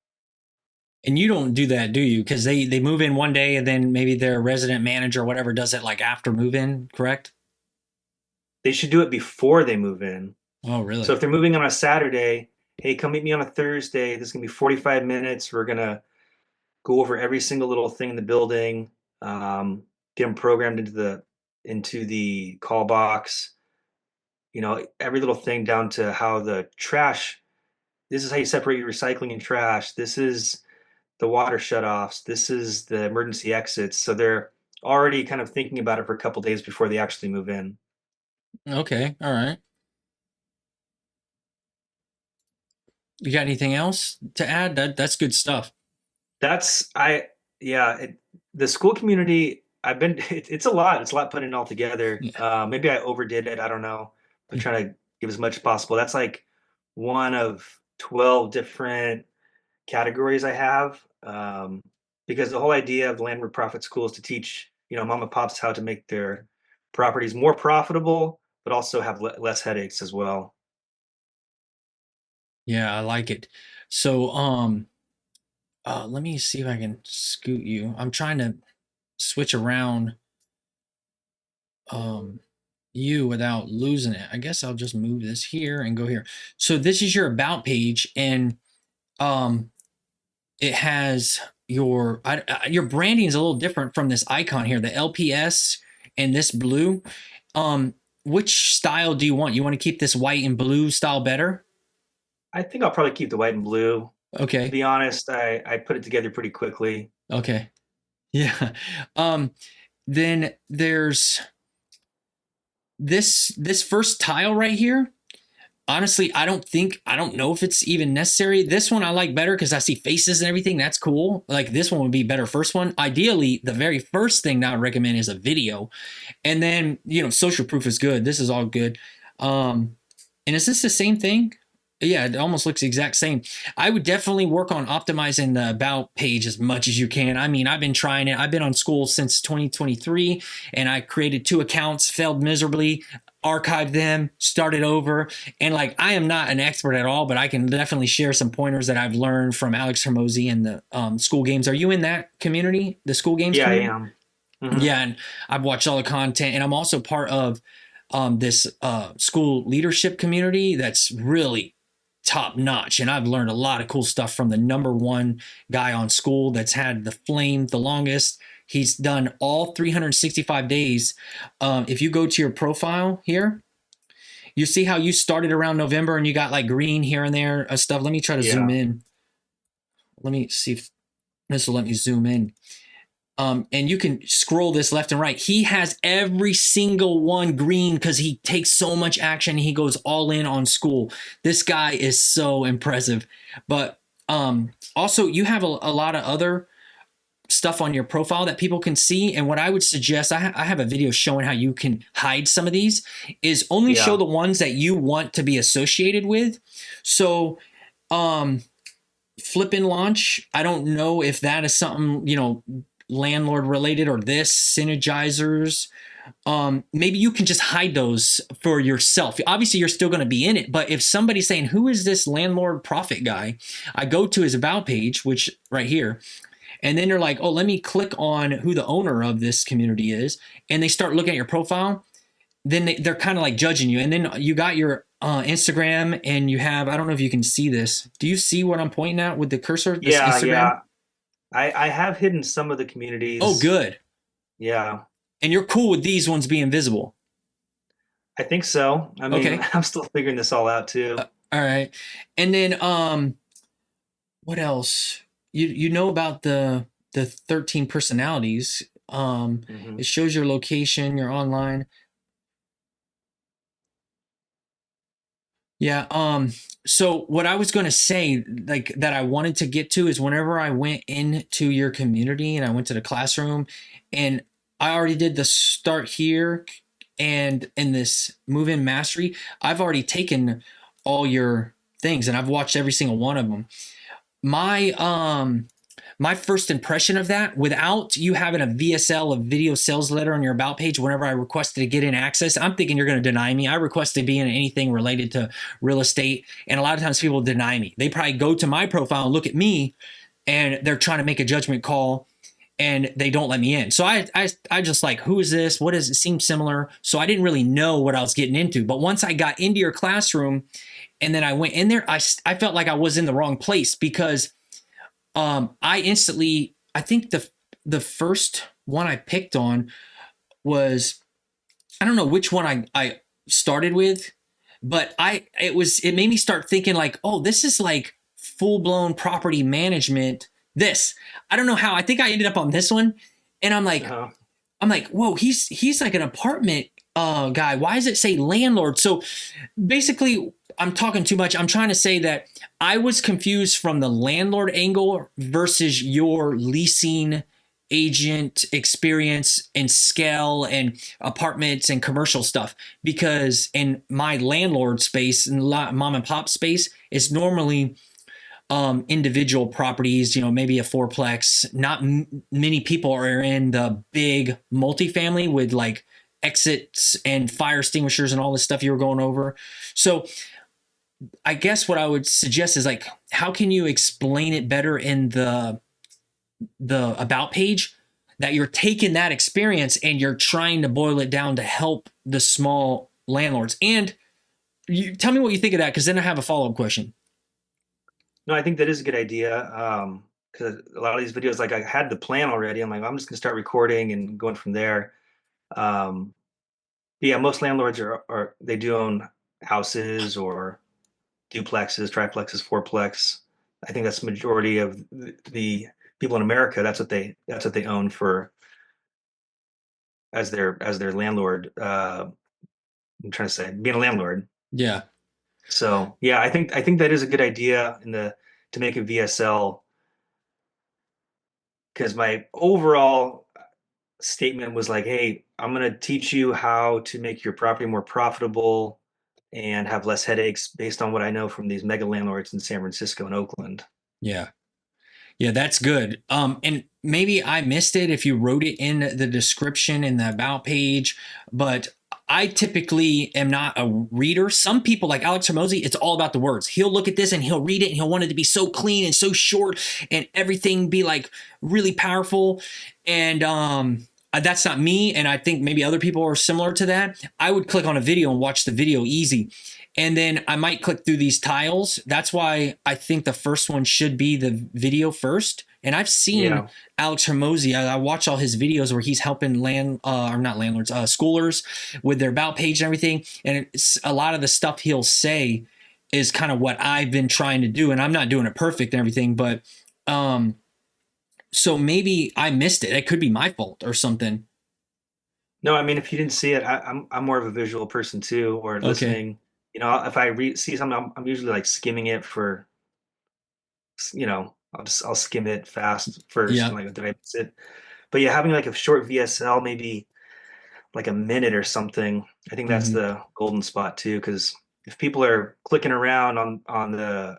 And you don't do that, do you? Because they move in one day and then maybe their resident manager or whatever does it like after move in, correct? They should do it before they move in. Oh, So really? if they're moving on a Saturday, hey, come meet me on a Thursday. This is going to be 45 minutes. We're going to go over every single little thing in the building, get them programmed into the call box. Every little thing down to how the trash. This is how you separate your recycling and trash. This is the water shutoffs. This is the emergency exits. So they're already kind of thinking about it for a couple days before they actually move in. Okay. All right. You got anything else to add? That's good stuff. That's I yeah. The school community. I've been. It's a lot. It's a lot putting it all together. Yeah. Maybe I overdid it. I don't know. But trying to give as much as possible. That's like one of 12 different categories I have. Because the whole idea of the Landlord Profit School is to teach mom and pops how to make their properties more profitable, but also have less headaches as well. Yeah, I like it. So, let me see if I can scoot you. I'm trying to switch around um you without losing it. I guess I'll just move this here and go here. So this is your about page, and um, it has your branding is a little different from this icon here, the LPS and this blue. Um, which style do you want? You want to keep this white and blue style better? I think I'll probably keep the white and blue. To Okay. be honest, I put it together pretty quickly. Okay. Yeah. Um, then there's this first tile right here. Honestly, I don't know if it's even necessary. This one I like better because I see faces and everything. That's cool. Like this one would be better. First one. Ideally, the very first thing that I would recommend is a video. And then, social proof is good. This is all good. And is this the same thing? Yeah, it almost looks the exact same. I would definitely work on optimizing the about page as much as you can. I mean, I've been trying it. I've been on school since 2023 and I created 2 accounts, failed miserably, archived them, started over. And like, I am not an expert at all, but I can definitely share some pointers that I've learned from Alex Hermosi and the school games. Are you in that community, the school games Yeah, I community? am. Hmm. Yeah, and I've watched all the content, and I'm also part of this school leadership community that's really top notch. And I've learned a lot of cool stuff from the number one guy on school that's had the flame the longest. He's done all 365 days. If you go to your profile here, you see how you started around November and you got like green here and there stuff. Let me try to zoom Yeah. in. Let me see if this will let me zoom in. And you can scroll this left and right. He has every single one green because he takes so much action. He goes all in on school. This guy is so impressive. But also, you have a lot of other stuff on your profile that people can see. And what I would suggest, I have a video showing how you can hide some of these, is only show Yeah. the ones that you want to be associated with. So, flip and launch, I don't know if that is something, landlord related or this synergizers. Maybe you can just hide those for yourself. Obviously you're still going to be in it, but if somebody's saying, who is this landlord profit guy, I go to his about page, which right here, and then they're like, oh, let me click on who the owner of this community is, and they start looking at your profile. Then they're kind of like judging you, and then you got your Instagram, and you have, I don't know if you can see this, do you see what I'm pointing at with the cursor, this Yeah, Instagram? yeah. I have hidden some of the Oh, communities. good. Yeah, And you're cool with these ones being visible. I think so. I mean, Okay. I'm still figuring this all out too. All right. And then what else? You know about the 13 personalities. Hmm. It shows your location, your online. Yeah. So what I was going to say, like that I wanted to get to, is whenever I went into your community and I went to the classroom, and I already did the start here and in this move in mastery, I've already taken all your things and I've watched every single one of them. My first impression of that, without you having a VSL, a video sales letter on your about page, whenever I requested to get in access, I'm thinking you're going to deny me. I requested to be in anything related to real estate. And a lot of times people deny me. They probably go to my profile and look at me and they're trying to make a judgment call and they don't let me in. So I just like, who is this? What does it seem similar? So I didn't really know what I was getting into. But once I got into your classroom and then I went in there, I felt like I was in the wrong place because I instantly, I think the first one I picked on was, I don't know which one I started with, but it made me start thinking like, oh, this is like full blown property management. This, I don't know how, I think I ended up on this one, and Uh-huh. I'm like, whoa, he's like an apartment guy. Why does it say landlord? So basically, I'm talking too much. I'm trying to say that I was confused from the landlord angle versus your leasing agent experience and scale and apartments and commercial stuff, because in my landlord space and mom and pop space, it's normally individual properties, maybe a fourplex. Not many people are in the big multifamily with like exits and fire extinguishers and all this stuff you were going over. So I guess what I would suggest is like, how can you explain it better in the about page, that you're taking that experience and you're trying to boil it down to help the small landlords? And you tell me what you think of that, because then I have a follow-up question. No, I think that is a good idea. Because a lot of these videos, like I had the plan already. I'm like, I'm just gonna start recording and going from there. Um, yeah, most landlords are they do own houses or duplexes, triplexes, fourplex. I think that's the majority of the people in America. That's what they own for as their landlord. I'm trying to say being a landlord. Yeah. So yeah, I think that is a good idea in the to make a VSL because my overall statement was like, hey, I'm going to teach you how to make your property more profitable and have less headaches based on what I know from these mega landlords in San Francisco and Oakland. Yeah. Yeah, that's good. And maybe I missed it if you wrote it in the description in the about page, but I typically am not a reader. Some people like Alex Hermosi, it's all about the words. He'll look at this and he'll read it and he'll want it to be so clean and so short and everything be like really powerful. And that's not me. And I think maybe other people are similar to that. I would click on a video and watch the video easy. And then I might click through these tiles. That's why I think the first one should be the video first. And I've seen Yeah. Alex Hermosi. I watch all his videos where he's helping or not landlords, schoolers with their about page and everything. And it's, a lot of the stuff he'll say is kind of what I've been trying to do. And I'm not doing it perfect and everything, but so maybe I missed it. It could be my fault or something. No, I mean, if you didn't see it, I'm more of a visual person too, or Okay. listening. If I see something, I'm usually like skimming it for, I'll skim it fast first. Yeah. Like, did I miss it? But yeah, having like a short VSL, maybe like a minute or something. I think that's Hmm. the golden spot too, because if people are clicking around on the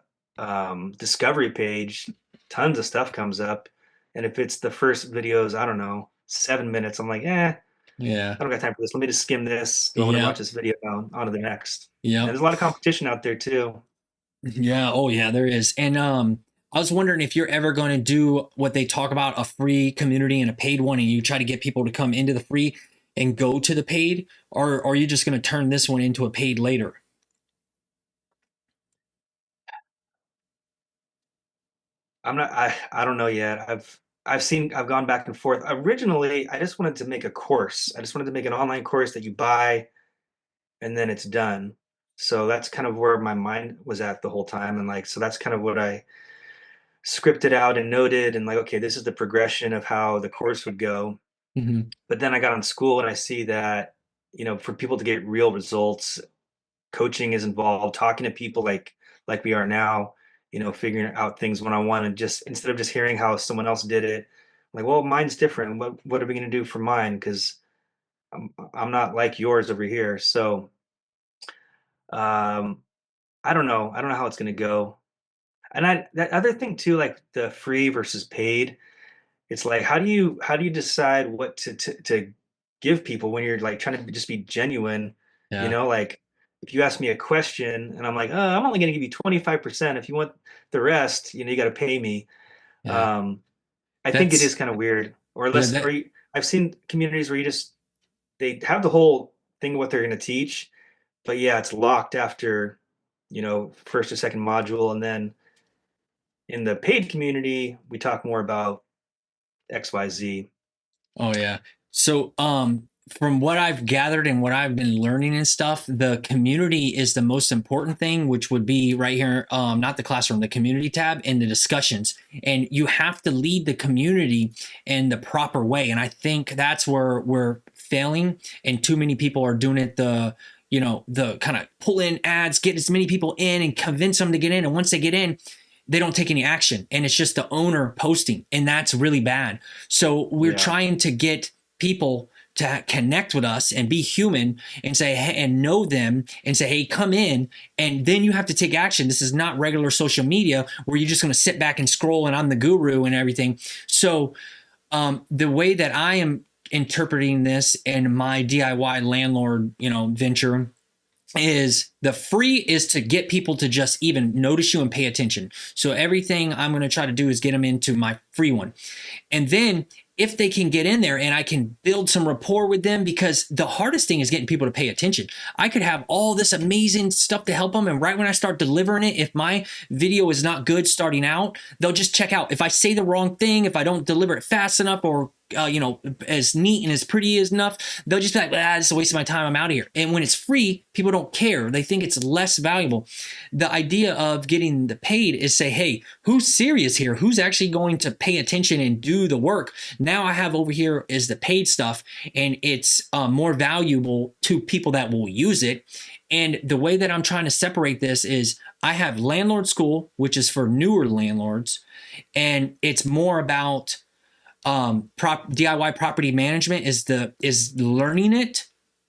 discovery page, tons of stuff comes up, and if it's the first videos, I don't know, 7 minutes, I'm like, Yeah. I don't got time for this. Let me just skim this. Do I want to watch Yep. this video on to the next? And Yep. there's a lot of competition out there too. Yeah. Oh, yeah, there is. And I was wondering if you're ever going to do what they talk about, a free community and a paid one, and you try to get people to come into the free and go to the paid, or are you just going to turn this one into a paid later? I don't know yet. I've gone back and forth. Originally, I just wanted to make a course. I just wanted to make an online course that you buy and then it's done. So that's kind of where my mind was at the whole time. And like, so that's kind of what I scripted out and noted and like, okay, this is the progression of how the course would go. Hmm. But then I got on school and I see that, for people to get real results, coaching is involved, talking to people like we are now, figuring out things one on one and just instead of just hearing how someone else did it, like, well, mine's different. What are we gonna do for mine? Because I'm not like yours over here. So um I don't know. I don't know how it's gonna go. And that other thing too, like the free versus paid, it's like how do you decide what to give people when you're like trying to just be genuine, Yeah. like if you ask me a question and I'm like, oh, I'm only gonna give you 25%. If you want the rest, you gotta pay me. Yeah. Um, I think it is That's, kind of weird. Or yeah, unless or that, I've seen communities where they have the whole thing of what they're gonna teach, but yeah, it's locked after, first or second module, and then in the paid community, we talk more about XYZ. oh, yeah. So, from what I've gathered and what I've been learning and stuff, the community is the most important thing, which would be right here, not the classroom, the community tab and the discussions. And you have to lead the community in the proper way. And I think that's where we're failing. And too many people are doing it the kind of pull in ads, get as many people in and convince them to get in. And once they get in, they don't take any action. And it's just the owner posting. And that's really bad. So we're Yeah. trying to get people to connect with us and be human and say, hey, and know them and say, hey, come in. And then you have to take action. This is not regular social media where you're just going to sit back and scroll and I'm the guru and everything. So the way that I am interpreting this in my DIY landlord, venture is the free is to get people to just even notice you and pay attention. So everything I'm going to try to do is get them into my free one. And then if they can get in there and I can build some rapport with them, because the hardest thing is getting people to pay attention. I could have all this amazing stuff to help them, and right when I start delivering it, if my video is not good starting out, they'll just check out. If I say the wrong thing, if I don't deliver it fast enough, or as neat and as pretty as enough, they'll just be like, it's a waste of my time, I'm out of here. And when it's free, people don't care. They think it's less valuable. The idea of getting the paid is say, hey, who's serious here? Who's actually going to pay attention and do the work? Now I have over here is the paid stuff, and it's more valuable to people that will use it. And the way that I'm trying to separate this is I have Landlord School, which is for newer landlords, and it's more about DIY property management is learning it,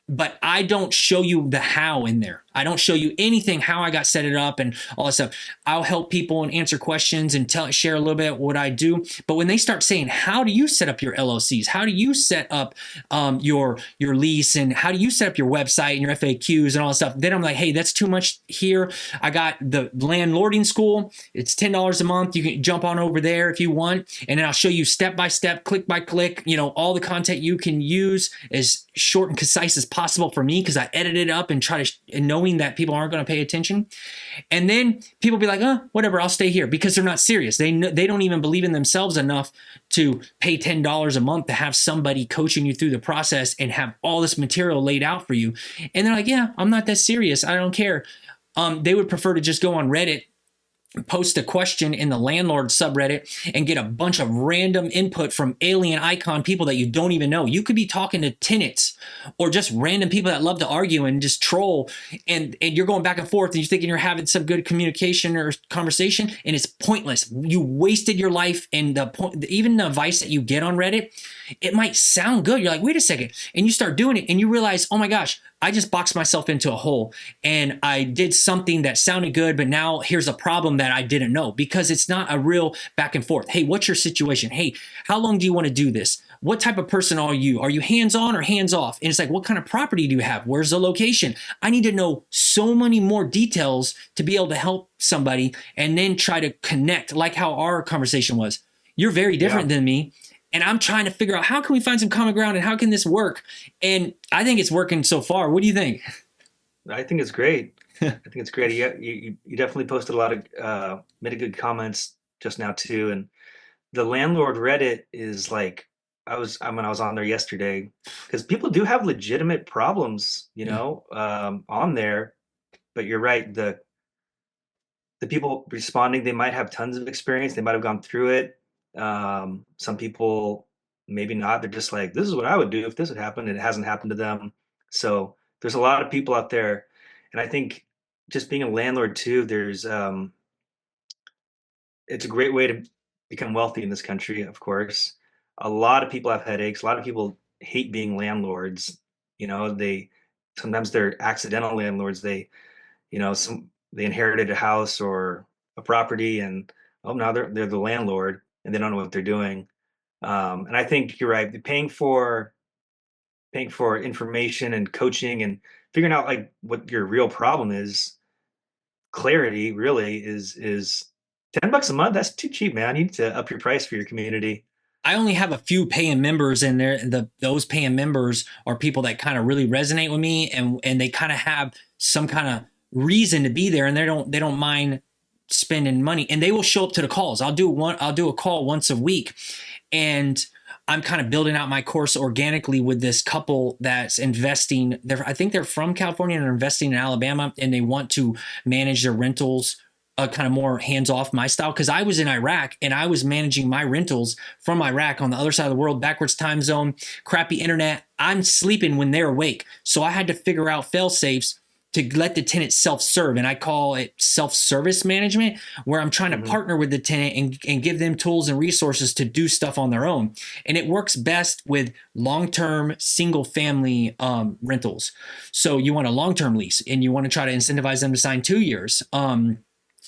but I don't show you the how in there. I don't show you anything, how I got set it up and all that stuff. I'll help people and answer questions and share a little bit what I do. But when they start saying, how do you set up your LLCs? How do you set up your lease? And how do you set up your website and your FAQs and all that stuff? Then I'm like, hey, that's too much here. I got the landlording school. It's $10 a month. You can jump on over there if you want. And then I'll show you step by step, click by click, all the content you can use as short and concise as possible for me, because I edit it up and try to, and knowing that people aren't going to pay attention. And then people be like, whatever, I'll stay here, because they're not serious. They don't even believe in themselves enough to pay $10 a month to have somebody coaching you through the process and have all this material laid out for you. And they're like, yeah, I'm not that serious. I don't care. They would prefer to just go on Reddit, post a question in the landlord subreddit, and get a bunch of random input from alien icon people that you don't even know. You could be talking to tenants or just random people that love to argue and just troll, and you're going back and forth and you're thinking you're having some good communication or conversation, and it's pointless. You wasted your life. And even the advice that you get on Reddit, it might sound good. You're like, wait a second. And you start doing it and you realize, oh my gosh, I just boxed myself into a hole, and I did something that sounded good, but now here's a problem that I didn't know, because it's not a real back and forth. Hey, what's your situation? Hey, how long do you want to do this? What type of person are you? Are you hands-on or hands-off? And it's like, what kind of property do you have? Where's the location? I need to know so many more details to be able to help somebody, and then try to connect, like how our conversation was. You're very different than me. And I'm trying to figure out, how can we find some common ground and how can this work? And I think it's working so far. What do you think? I think it's great. I think it's great. You definitely posted a lot of made good comments just now too. And the landlord Reddit is like, I was on there yesterday, because people do have legitimate problems, on there. But you're right. The people responding, they might have tons of experience. They might have gone through it. Some people maybe not. They're just like, this is what I would do if this had happened, and it hasn't happened to them. So there's a lot of people out there. And I think just being a landlord too, there's it's a great way to become wealthy in this country. Of course, a lot of people have headaches. A lot of people hate being landlords. Sometimes they're accidental landlords. They inherited a house or a property, and now they're the landlord, and they don't know what they're doing. And I think you're right. Paying for information and coaching and figuring out like what your real problem is, clarity really is $10 a month. That's too cheap, man. You need to up your price for your community. I only have a few paying members in there. Those paying members are people that kind of really resonate with me, and they kind of have some kind of reason to be there, and they don't mind spending money, and they will show up to the calls. I'll do a call once a week, and I'm kind of building out my course organically with this couple that's investing. I think they're from California and they're investing in Alabama, and they want to manage their rentals kind of more hands-off my style. Because I was in Iraq and I was managing my rentals from Iraq on the other side of the world, backwards time zone, crappy internet. I'm sleeping when they're awake. So I had to figure out fail-safes to let the tenant self-serve. And I call it self-service management, where I'm trying to partner with the tenant and give them tools and resources to do stuff on their own. And it works best with long-term single-family rentals. So you want a long-term lease, and you want to try to incentivize them to sign 2 years.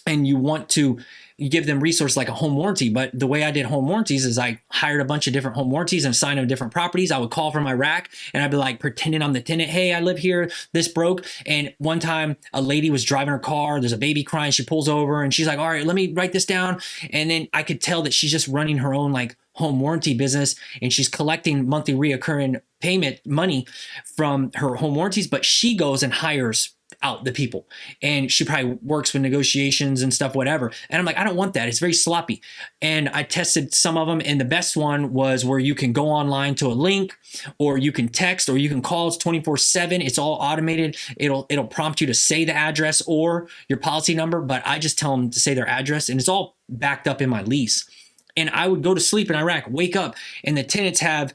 And you want to give them resources like a home warranty. But the way I did home warranties is I hired a bunch of different home warranties and assigned them different properties. I would call from Iraq, and I'd be like pretending I'm the tenant. Hey, I live here. This broke. And one time a lady was driving her car. There's a baby crying. She pulls over and she's like, all right, let me write this down. And then I could tell that she's just running her own like home warranty business, and she's collecting monthly reoccurring payment money from her home warranties, but she goes and hires out the people, and she probably works with negotiations and stuff, whatever. And I'm like, I don't want that. It's very sloppy. And I tested some of them, and the best one was where you can go online to a link, or you can text, or you can call. It's 24/7. It's all automated. It'll prompt you to say the address or your policy number, but I just tell them to say their address, and it's all backed up in my lease. And I would go to sleep in Iraq, wake up, and the tenants have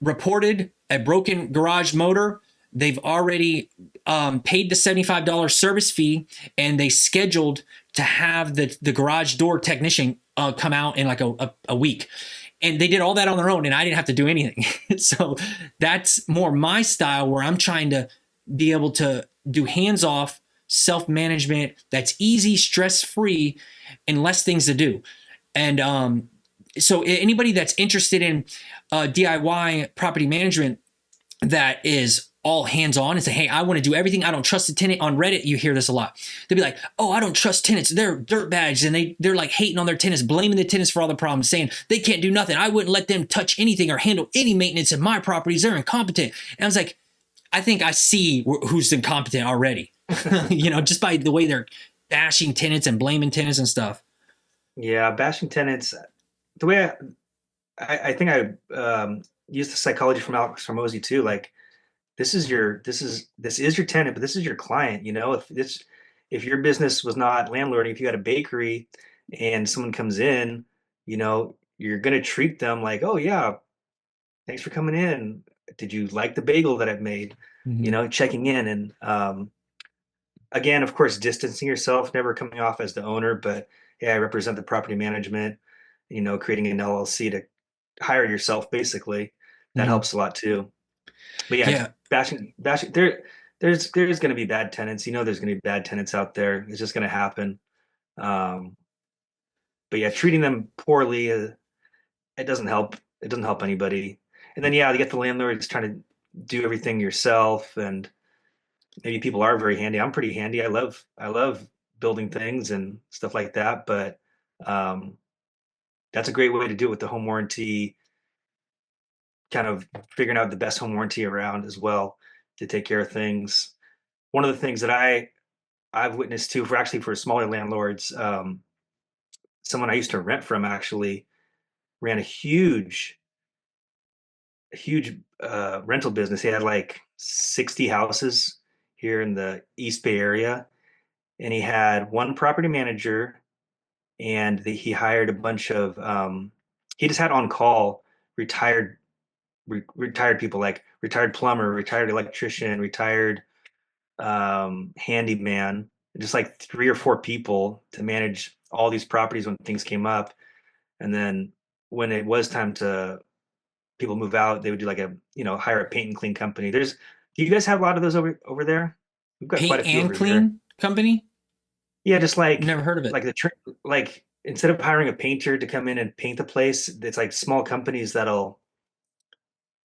reported a broken garage motor. They've already paid the $75 service fee, and they scheduled to have the garage door technician come out in like a week. And they did all that on their own, and I didn't have to do anything. So that's more my style, where I'm trying to be able to do hands-off self-management that's easy, stress-free, and less things to do. And so anybody that's interested in DIY property management that is all hands-on and say, hey, I want to do everything. I don't trust the tenant. On Reddit, you hear this a lot. They'll be like, oh, I don't trust tenants. They're dirtbags. And they're like hating on their tenants, blaming the tenants for all the problems, saying they can't do nothing. I wouldn't let them touch anything or handle any maintenance in my properties. They're incompetent. And I was like, I think I see who's incompetent already, just by the way they're bashing tenants and blaming tenants and stuff. Yeah, bashing tenants. The way I think I used the psychology from Alex Hormozy too. Like, this is your tenant, but this is your client. If your business was not landlording, if you had a bakery and someone comes in, you're gonna treat them like, oh yeah, thanks for coming in. Did you like the bagel that I've made? Mm-hmm. Checking in. And again, of course, distancing yourself, never coming off as the owner, but yeah, I represent the property management, creating an LLC to hire yourself, basically. That Mm-hmm. helps a lot too. But yeah, Yeah. bashing there's going to be bad tenants. There's going to be bad tenants out there. It's just going to happen. Um, but yeah, treating them poorly, it doesn't help. It doesn't help anybody. And then yeah, you get the landlords trying to do everything yourself, and maybe people are very handy. I'm pretty handy. I love building things and stuff like that. But um, that's a great way to do it with the home warranty, kind of figuring out the best home warranty around as well to take care of things. One of the things that I've witnessed too, for smaller landlords, someone I used to rent from actually ran a huge rental business. He had like 60 houses here in the East Bay area, and he had one property manager, and he hired a bunch of he just had on call retired people, like retired plumber, retired electrician, retired handyman, just like 3 or 4 people to manage all these properties when things came up. And then when it was time to people move out, they would do like hire a paint and clean company. Do you guys have a lot of those over there? We've got quite Paint a few and over here. clean company? Yeah, just Never heard of it. like like instead of hiring a painter to come in and paint the place, it's like small companies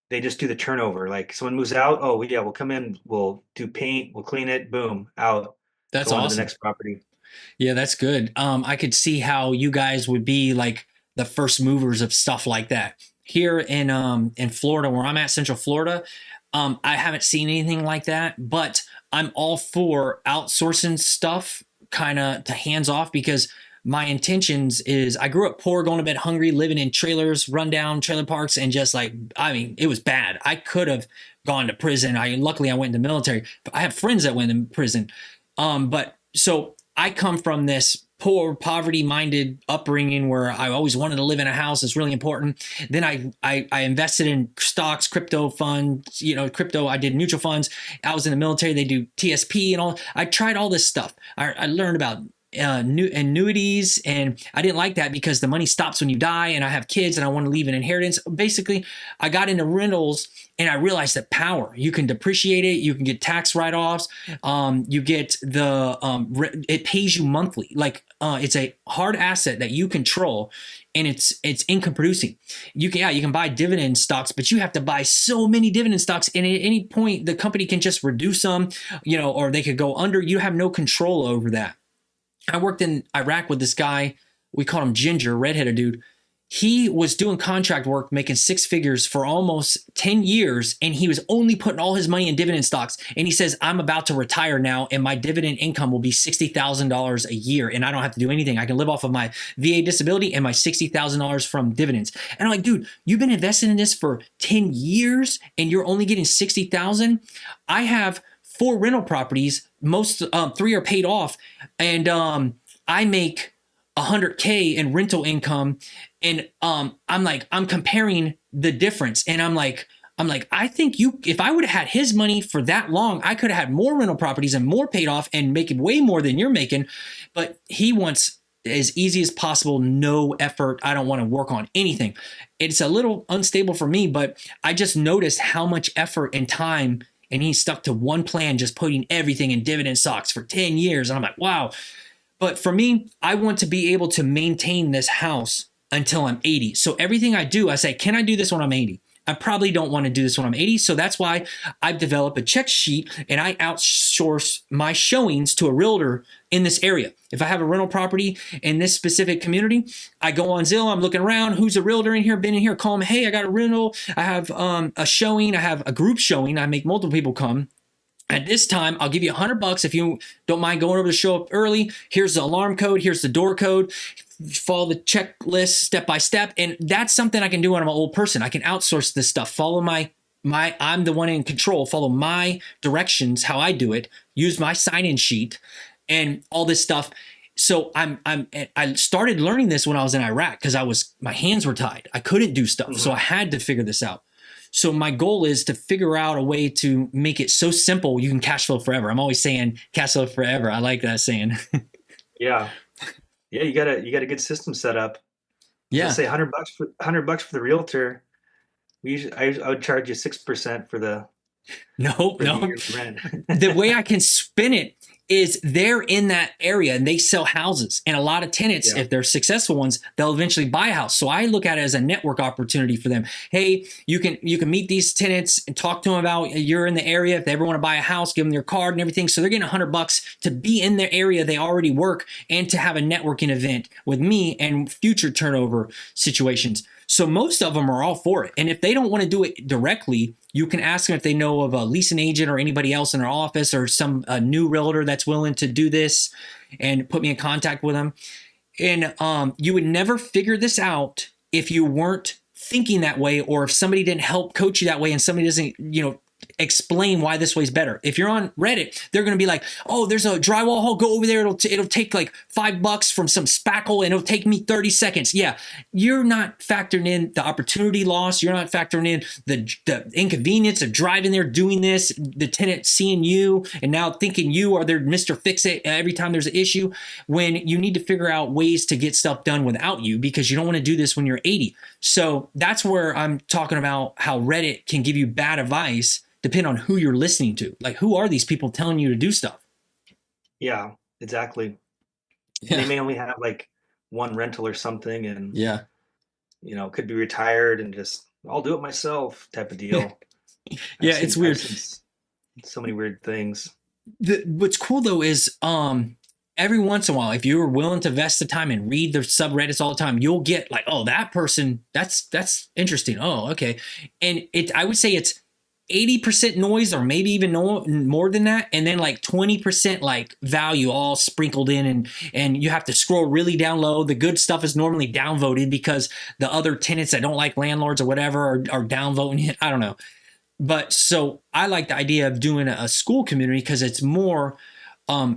they just do the turnover. Like someone moves out, oh yeah, we'll come in, we'll do paint, we'll clean it, boom, out, That's go on to the awesome. next property. Yeah, that's good. I could see how you guys would be like the first movers of stuff like that. Here in Florida, where I'm at, Central Florida, I haven't seen anything like that, but I'm all for outsourcing stuff kind of to hands off, because my intentions is I grew up poor, going to bed hungry, living in trailers, rundown trailer parks, and just like, I mean, it was bad. I could have gone to prison. Luckily I went in the military, but I have friends that went in prison. But so I come from this poor, poverty-minded upbringing where I always wanted to live in a house. It's really important. Then I invested in stocks, crypto funds, crypto. I did mutual funds. I was in the military. They do TSP and all. I tried all this stuff. I learned about new annuities, and I didn't like that because the money stops when you die, and I have kids and I want to leave an inheritance. Basically, I got into rentals, and I realized that power, you can depreciate it, you can get tax write-offs, you get it pays you monthly. Like it's a hard asset that you control, and it's income producing. You can buy dividend stocks, but you have to buy so many dividend stocks, and at any point the company can just reduce them, or they could go under. You have no control over that. I worked in Iraq with this guy. We called him Ginger, redheaded dude. he was doing contract work, making six figures for almost 10 years, and he was only putting all his money in dividend stocks. And he says, I'm about to retire now, and my dividend income will be $60,000 a year, and I don't have to do anything. I can live off of my VA disability and my $60,000 from dividends. And I'm like, dude, you've been investing in this for 10 years, and you're only getting $60,000. I have 4 rental properties. Most 3 are paid off, and I make $100K in rental income. And I'm comparing the difference. And I'm like, I think if I would have had his money for that long, I could have had more rental properties and more paid off and making way more than you're making. But he wants as easy as possible, no effort. I don't want to work on anything. It's a little unstable for me, but I just noticed how much effort and time, and he stuck to one plan, just putting everything in dividend stocks for 10 years. And I'm like, wow. But for me, I want to be able to maintain this house until I'm 80. So everything I do, I say, can I do this when I'm 80? I probably don't want to do this when I'm 80. So that's why I've developed a check sheet, and I outsource my showings to a realtor in this area. If I have a rental property in this specific community, I go on Zillow, I'm looking around, who's a realtor in here, been in here, call them, hey, I got a rental, I have a showing, I have a group showing, I make multiple people come. At this time, I'll give you $100 if you don't mind going over to show up early. Here's the alarm code. Here's the door code. Follow the checklist step by step. And that's something I can do when I'm an old person. I can outsource this stuff. Follow I'm the one in control. Follow my directions, how I do it. Use my sign-in sheet and all this stuff. So I started learning this when I was in Iraq because my hands were tied. I couldn't do stuff. Mm-hmm. So I had to figure this out. So my goal is to figure out a way to make it so simple you can cash flow forever. I'm always saying cash flow forever. I like that saying. Yeah. You got a good system set up. Yeah. Say $100 for the realtor. I would charge you 6% for the no. rent. The way I can spin it is they're in that area and they sell houses, and a lot of tenants, if they're successful ones, they'll eventually buy a house. So I look at it as a network opportunity for them. Hey, you can meet these tenants and talk to them about you're in the area. If they ever want to buy a house, give them their card and everything. So they're getting $100 to be in their area they already work and to have a networking event with me and future turnover situations. So most of them are all for it. And if they don't want to do it directly, you can ask them if they know of a leasing agent or anybody else in their office or some new realtor that's willing to do this, and put me in contact with them. And you would never figure this out if you weren't thinking that way, or if somebody didn't help coach you that way and somebody doesn't, explain why this way's better. If you're on Reddit, they're going to be like, oh, there's a drywall hole, go over there. It'll take like $5 from some spackle and it'll take me 30 seconds. Yeah. You're not factoring in the opportunity loss. You're not factoring in the inconvenience of driving there, doing this, the tenant seeing you and now thinking you are their Mr. Fix-It every time there's an issue, when you need to figure out ways to get stuff done without you, because you don't want to do this when you're 80. So that's where I'm talking about how Reddit can give you bad advice depending on who you're listening to. Like, who are these people telling you to do stuff? Yeah, exactly. Yeah. They may only have like one rental or something, and could be retired and just, I'll do it myself type of deal. It's weird. So many weird things. What's cool though is every once in a while, if you're willing to invest the time and read the subreddits all the time, you'll get like, oh, that person, that's interesting. Oh, okay. And I would say it's 80% noise, or maybe even more than that, and then like 20% like value all sprinkled in, and you have to scroll really down low. The good stuff is normally downvoted because the other tenants that don't like landlords or whatever are downvoting it. I don't know. But so I like the idea of doing a school community because it's more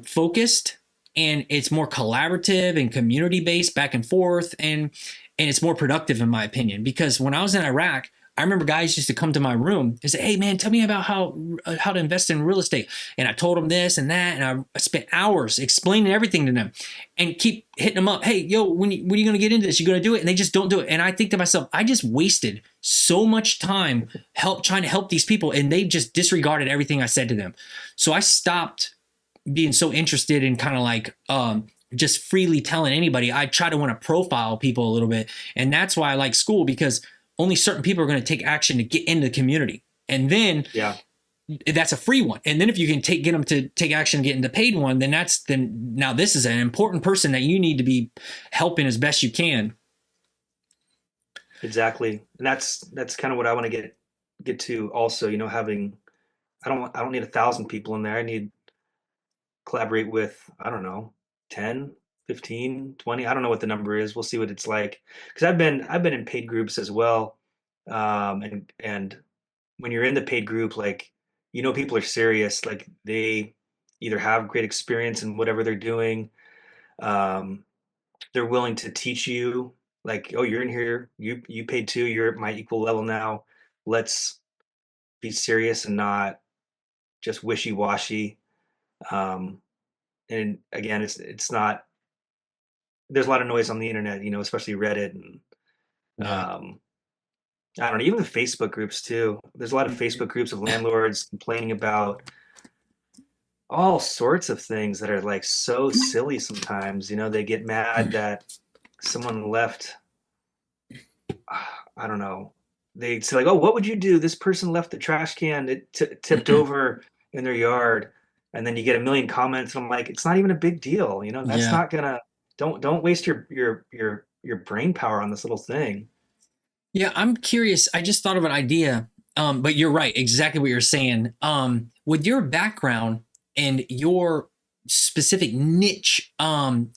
focused, and it's more collaborative and community based back and forth, and it's more productive in my opinion. Because when I was in Iraq, I remember guys used to come to my room and say, hey man, tell me about how to invest in real estate. And I told them this and that. And I spent hours explaining everything to them and keep hitting them up. Hey, yo, when are you going to get into this? You going to do it? And they just don't do it. And I think to myself, I just wasted so much time trying to help these people. And they just disregarded everything I said to them. So I stopped being so interested in kind of like, just freely telling anybody. I try to want to profile people a little bit. And that's why I like school, because only certain people are going to take action to get into the community. And then that's a free one. And then if you can get them to take action and get into the paid one, then now this is an important person that you need to be helping as best you can. exactly. And that's kind of what I want to get to also, having I don't need 1,000 people in there. I need collaborate with, I don't know, 10, 15, 20. I don't know what the number is. We'll see what it's like. Because I've been in paid groups as well. And when you're in the paid group, like, people are serious. Like, they either have great experience in whatever they're doing. Um, they're willing to teach you, like, oh, you're in here, you paid too, you're at my equal level now. Let's be serious and not just wishy-washy. Um, and again, it's not, there's a lot of noise on the internet, especially Reddit and Yeah. um, I don't know, even the Facebook groups too. There's a lot of Facebook groups of landlords complaining about all sorts of things that are like so silly sometimes. They get mad that someone left, I don't know. They'd say like, "Oh, what would you do? This person left the trash can. It tipped over in their yard." And then you get a million comments, and I'm like, "It's not even a big deal. That's Yeah. not gonna. Don't waste your brain power on this little thing." Yeah, I'm curious. I just thought of an idea. But you're right, exactly what you're saying. With your background and your specific niche, and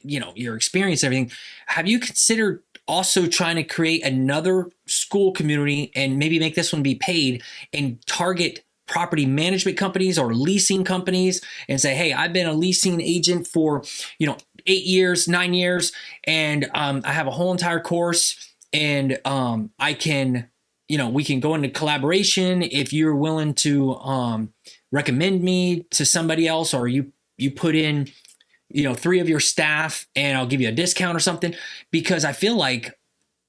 your experience and everything, have you considered also trying to create another school community and maybe make this one be paid and target property management companies or leasing companies and say, hey, I've been a leasing agent for, 8 years, 9 years, and I have a whole entire course, and I can, we can go into collaboration if you're willing to recommend me to somebody else, or you put in, three of your staff, and I'll give you a discount or something, because I feel like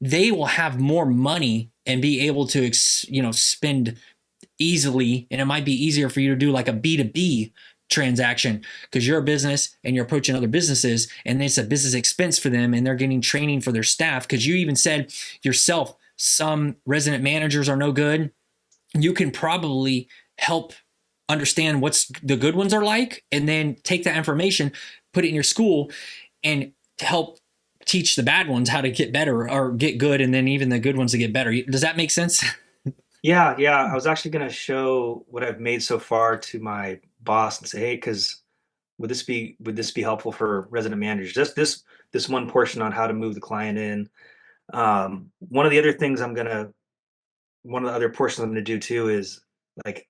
they will have more money and be able to, spend easily, and it might be easier for you to do like a B2B transaction because you're a business and you're approaching other businesses, and it's a business expense for them, and they're getting training for their staff, because you even said yourself some resident managers are no good. You can probably help understand what's the good ones are like, and then take that information, put it in your school, and to help teach the bad ones how to get better or get good, and then even the good ones to get better. Does that make sense? Yeah, yeah. I was actually gonna show what I've made so far to my boss and say, hey, because would this be helpful for resident managers? Just this one portion on how to move the client in. One of the other things one of the other portions I'm gonna do too is like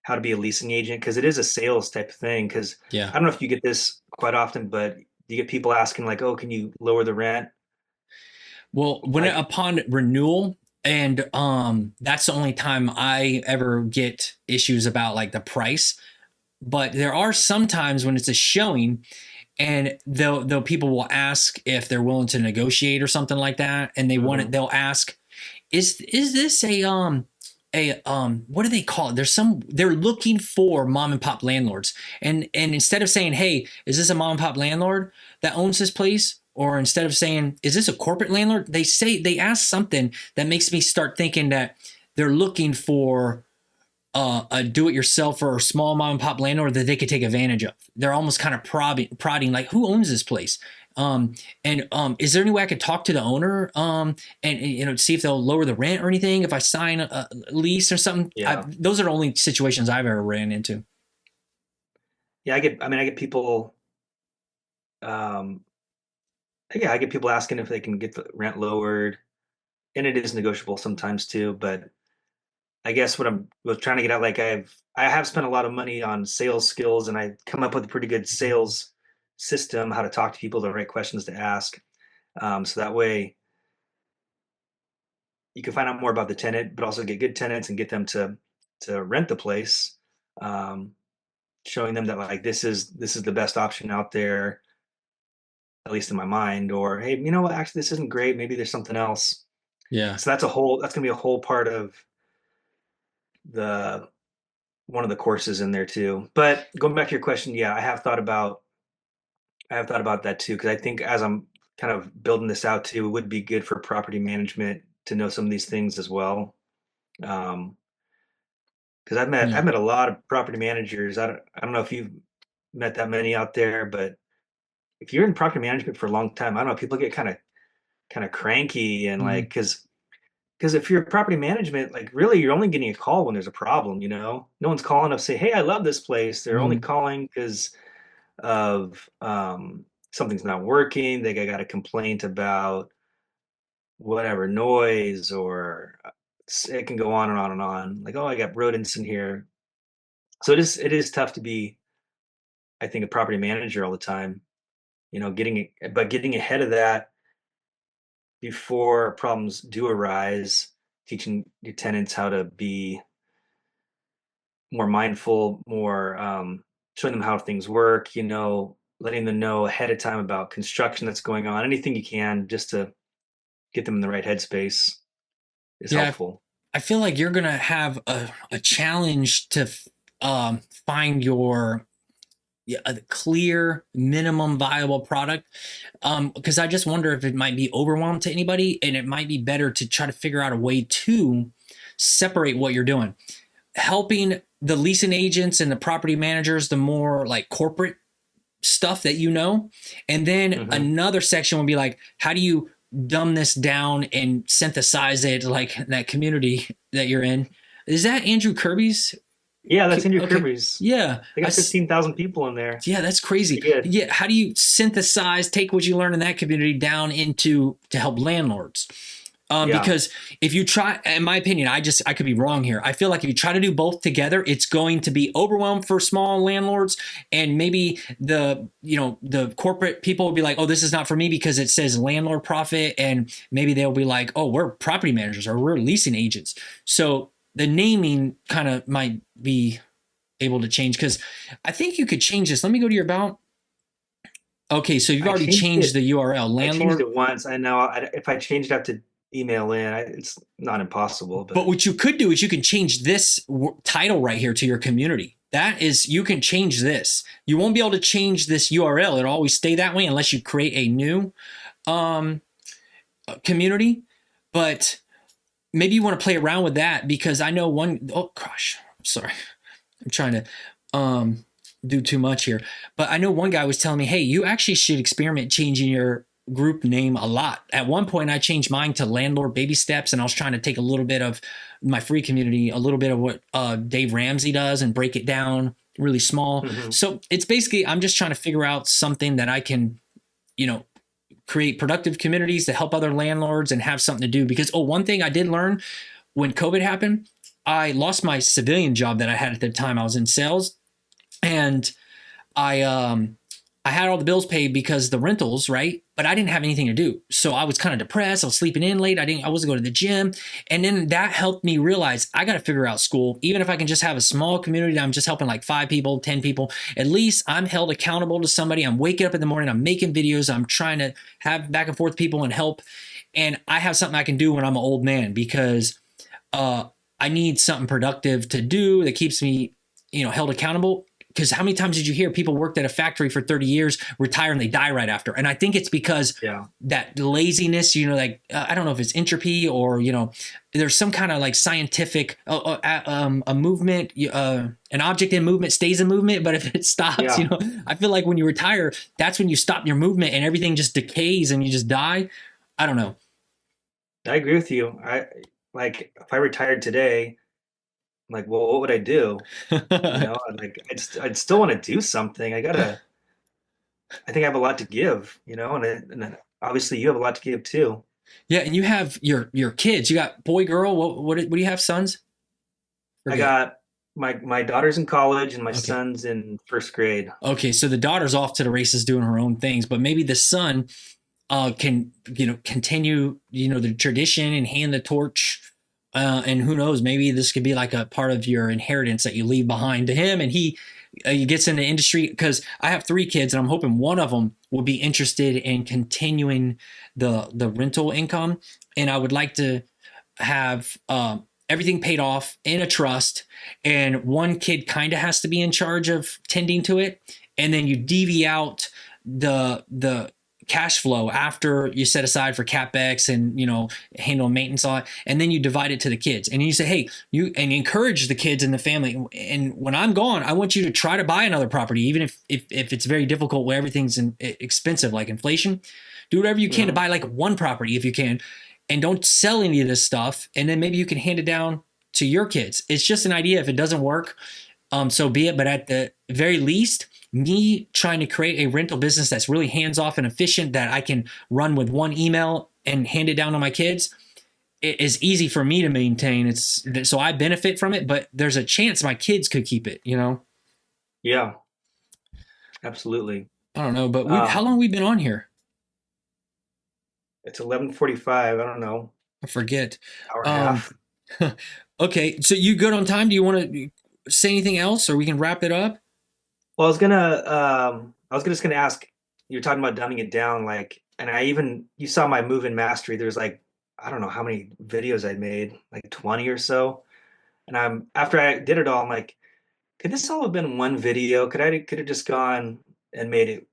how to be a leasing agent, because it is a sales type of thing. Because Yeah. I don't know if you get this quite often, but you get people asking like, "Oh, can you lower the rent?" Well, when Like, upon renewal, and that's the only time I ever get issues about like the price. But there are some times when it's a showing, and though people will ask if they're willing to negotiate or something like that, and they want it. mhm, They'll ask, "Is this a what do they call it?" They're looking for mom and pop landlords, and instead of saying, "Hey, is this a mom and pop landlord that owns this place?" Or instead of saying, "Is this a corporate landlord?" They ask something that makes me start thinking that they're looking for a do-it-yourself or a small mom and pop landlord that they could take advantage of. They're almost kind of prodding, like, who owns this place? And is there any way I could talk to the owner, and see if they'll lower the rent or anything if I sign a lease or something? yeah, Those are the only situations I've ever ran into. yeah. I get people. Um, yeah, I get people asking if they can get the rent lowered, and it is negotiable sometimes too. But I guess what I'm was trying to get at, like, I have spent a lot of money on sales skills, and I come up with a pretty good sales system, how to talk to people, the right questions to ask. So that way you can find out more about the tenant, but also get good tenants and get them to rent the place. Um, Showing them that like this is the best option out there, at least in my mind. Or hey, you know what? Actually, this isn't great. Maybe there's something else. Yeah. So that's gonna be a whole part of the one of the courses in there too. But going back to your question, yeah, I have thought about that too, because I think as I'm kind of building this out too, it would be good for property management to know some of these things as well. Um, because I've met Yeah. I've met a lot of property managers. I don't know if you've met that many out there, but if you're in property management for a long time, I don't know, people get kind of kind of cranky and Mhm. like, because if you're property management, like really you're only getting a call when there's a problem, you know? No one's calling to say, hey, I love this place. They're only Mhm. calling because of something's not working. They got a complaint about whatever noise or it can go on and on and on. Like, oh, I got rodents in here. So it is tough to be, I think, a property manager all the time, you know, getting ahead of that before problems do arise, teaching your tenants how to be more mindful, more showing them how things work, you know, letting them know ahead of time about construction that's going on, anything you can just to get them in the right headspace is Yeah, helpful. I feel like you're gonna have a challenge to find your yeah, a clear minimum viable product. Because I just wonder if it might be overwhelmed to anybody, and it might be better to try to figure out a way to separate what you're doing, helping the leasing agents and the property managers, the more like corporate stuff that you know. And then Hmm. another section will be like, how do you dumb this down and synthesize it like that community that you're in? Is that Andrew Kirby's? Yeah, that's Andrew Okay. Kirby's. Yeah. They got 15,000 people in there. Yeah, that's crazy. Pretty good. Yeah. How do you synthesize, take what you learn in that community down into to help landlords? Yeah. Because if you try, in my opinion, I could be wrong here. I feel like if you try to do both together, it's going to be overwhelmed for small landlords, and maybe the corporate people will be like, oh, this is not for me because it says landlord profit, and maybe they'll be like, oh, we're property managers or we're leasing agents. So the naming kind of might be able to change because I think you could change this. Let me go to your about. Okay, so you've I already changed changed it. the URL, I changed landlord. it once. I know if I changed it, I have to email in. It's not impossible, But but what you could do is you can change this title right here to your community. That is, you can change this. You won't be able to change this URL. It'll always stay that way unless you create a new um, community. But maybe you want to play around with that because I know one, oh gosh, I'm sorry. I'm trying to um, do too much here. But I know one guy was telling me, hey, you actually should experiment changing your group name a lot. At one point, I changed mine to Landlord Baby Steps, and I was trying to take a little bit of my free community, a little bit of what Dave Ramsey does, and break it down really small. mhm. So it's basically, I'm just trying to figure out something that I can, you know, create productive communities to help other landlords and have something to do. Because, oh, one thing I did learn when COVID happened, I lost my civilian job that I had at the time. I was in sales, and I had all the bills paid because the rentals, right? But I didn't have anything to do. So I was kind of depressed. I was sleeping in late. I wasn't going to the gym. And then that helped me realize I got to figure out school. Even if I can just have a small community, I'm just helping like 5 people, 10 people. At least I'm held accountable to somebody. I'm waking up in the morning. I'm making videos. I'm trying to have back and forth people and help. And I have something I can do when I'm an old man because uh, I need something productive to do that keeps me, held accountable. Because how many times did you hear people worked at a factory for 30 years, retire, and they die right after? And I think it's because Yeah. that laziness, I don't know if it's entropy or, there's some kind of like scientific, a movement, an object in movement stays in movement. But if it stops, Yeah. I feel like when you retire, that's when you stop your movement and everything just decays and you just die. I don't know. I agree with you. I like if I retired today, I'm like, well, what would I do? You know, I'd still want to do something. I think I have a lot to give, you know, and obviously you have a lot to give too. Yeah, and you have your kids. You got boy, girl. What do you have? Sons? I Forget. got my daughter's in college and my Okay. son's in first grade. Okay. So the daughter's off to the races doing her own things, but maybe the son can continue the tradition and hand the torch. And who knows? Maybe this could be like a part of your inheritance that you leave behind to him, and he gets into industry. Because I have 3 kids, and I'm hoping one of them will be interested in continuing the rental income, and I would like to have everything paid off in a trust, and one kid kind of has to be in charge of tending to it, and then you deviate out the cash flow after you set aside for capex and handle maintenance on it, and then you divide it to the kids, and you say, hey, you encourage the kids and the family, and when I'm gone, I want you to try to buy another property, even if it's very difficult where everything's expensive like inflation. Do whatever you can to Hmm. buy like one property if you can, and don't sell any of this stuff. And then maybe you can hand it down to your kids. It's just an idea. If it doesn't work, so be it. But at the very least, me trying to create a rental business that's really hands off and efficient that I can run with one email and hand it down to my kids, it is easy for me to maintain. It's so I benefit from it, but there's a chance my kids could keep it, you know? Yeah, absolutely. I don't know, but how long Um, we been on here? it's 11:45. I don't know, I forget. hour and a Um, half. okay, so you good on time? Do you want to say anything else, or we can wrap it up? Well, I was just gonna ask. You're talking about dumbing it down, like, and you saw my move in mastery. There's like, I don't know how many videos I made, like 20 or so. And after I did it all, I'm like, could this all have been one video? Could have just gone and made it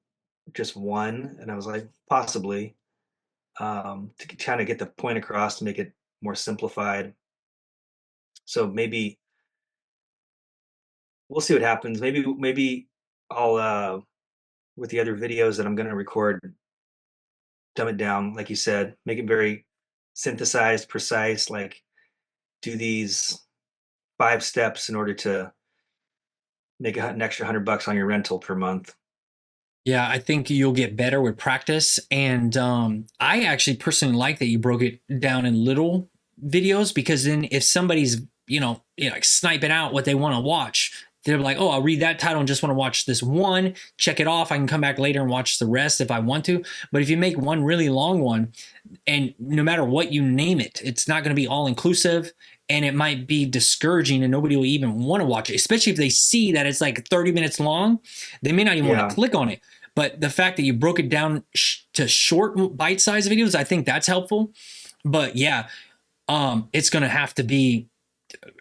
just one? And I was like, possibly, to kind of get the point across to make it more simplified. So maybe we'll see what happens. Maybe I'll with the other videos that I'm going to record, dumb it down, like you said, make it very synthesized, precise, like do these 5 steps in order to make an extra $100 on your rental per month. Yeah, I think you'll get better with practice. And I actually personally like that you broke it down in little videos because then if somebody's, like sniping out what they want to watch, they're like, oh, I'll read that title and just want to watch this one, check it off. I can come back later and watch the rest if I want to. But if you make one really long one, and no matter what you name it, it's not going to be all inclusive and it might be discouraging and nobody will even want to watch it, especially if they see that it's like 30 minutes long. They may not even want Yeah. to click on it. But the fact that you broke it down to short bite-sized videos, I think that's helpful. But yeah, it's going to have to be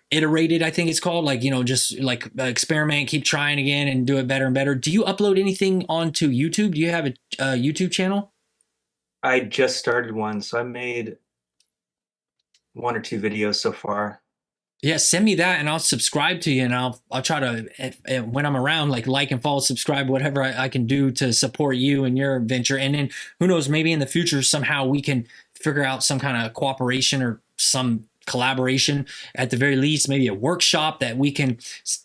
iterated, I think it's called, like, just like experiment, keep trying again and do it better and better. Do you upload anything onto YouTube? Do you have a YouTube channel? I just started one, so I made 1 or 2 videos so far. Yeah, send me that and I'll subscribe to you and I'll try to when I'm around like and follow, subscribe, whatever I can do to support you and your venture. And then who knows, maybe in the future somehow we can figure out some kind of cooperation or some collaboration, at the very least, maybe a workshop that we can,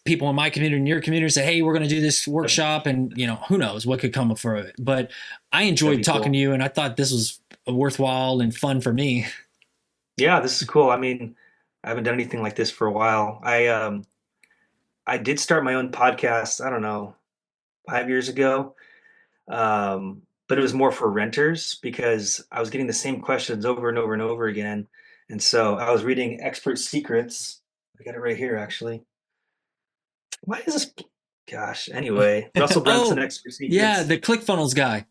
people in my community and your community, say, hey, we're going to do this workshop, and who knows what could come from it. But I That'd enjoyed be talking cool. to you and I thought this was worthwhile and fun for me. Yeah, this is cool. I mean, I haven't done anything like this for a while. I did start my own podcast, I don't know, 5 years ago. But it was more for renters because I was getting the same questions over and over and over again. And so I was reading Expert Secrets. I got it right here, actually. Why is this? Gosh, anyway, Russell Brunson, Oh, Expert yeah, Secrets. the ClickFunnels guy.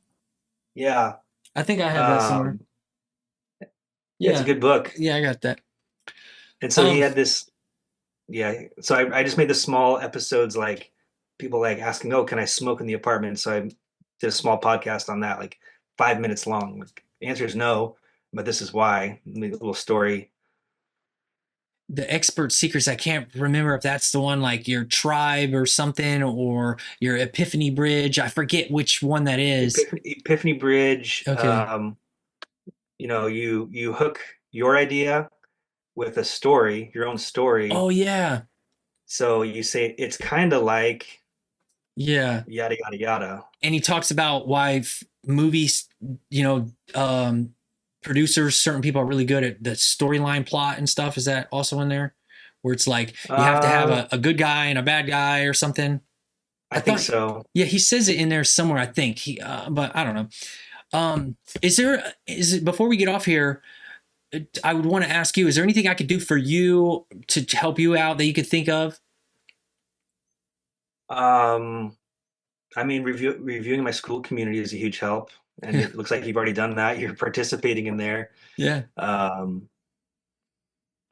Yeah. I think I have that somewhere. Um, yeah, it's a Yeah. good book. Yeah, I got that. And so he Um, had this, yeah. So I just made the small episodes, like people like asking, oh, can I smoke in the apartment? So I did a small podcast on that, like 5 minutes long. Like, the answer is no, but this is why. Made a little story. the expert secrets, I can't remember if that's the one like your tribe or something or your epiphany bridge. I forget which one that is. Epiphany Bridge. Okay. You hook your idea with a story, your own story. Oh yeah. So you say it's kind of like Yeah. yada yada yada. And he talks about why movies, you know, producers, certain people are really good at the storyline plot and stuff. Is that also in there? Where it's like you have to have Uh, a good guy and a bad guy or something. I I think thought, so. yeah, he says it in there somewhere. I think but I don't know. Is it before we get off here? I would want to ask you: is there anything I could do for you to help you out that you could think of? Um, I mean, reviewing my school community is a huge help, and it looks like you've already done that. You're participating in there. Yeah. Um,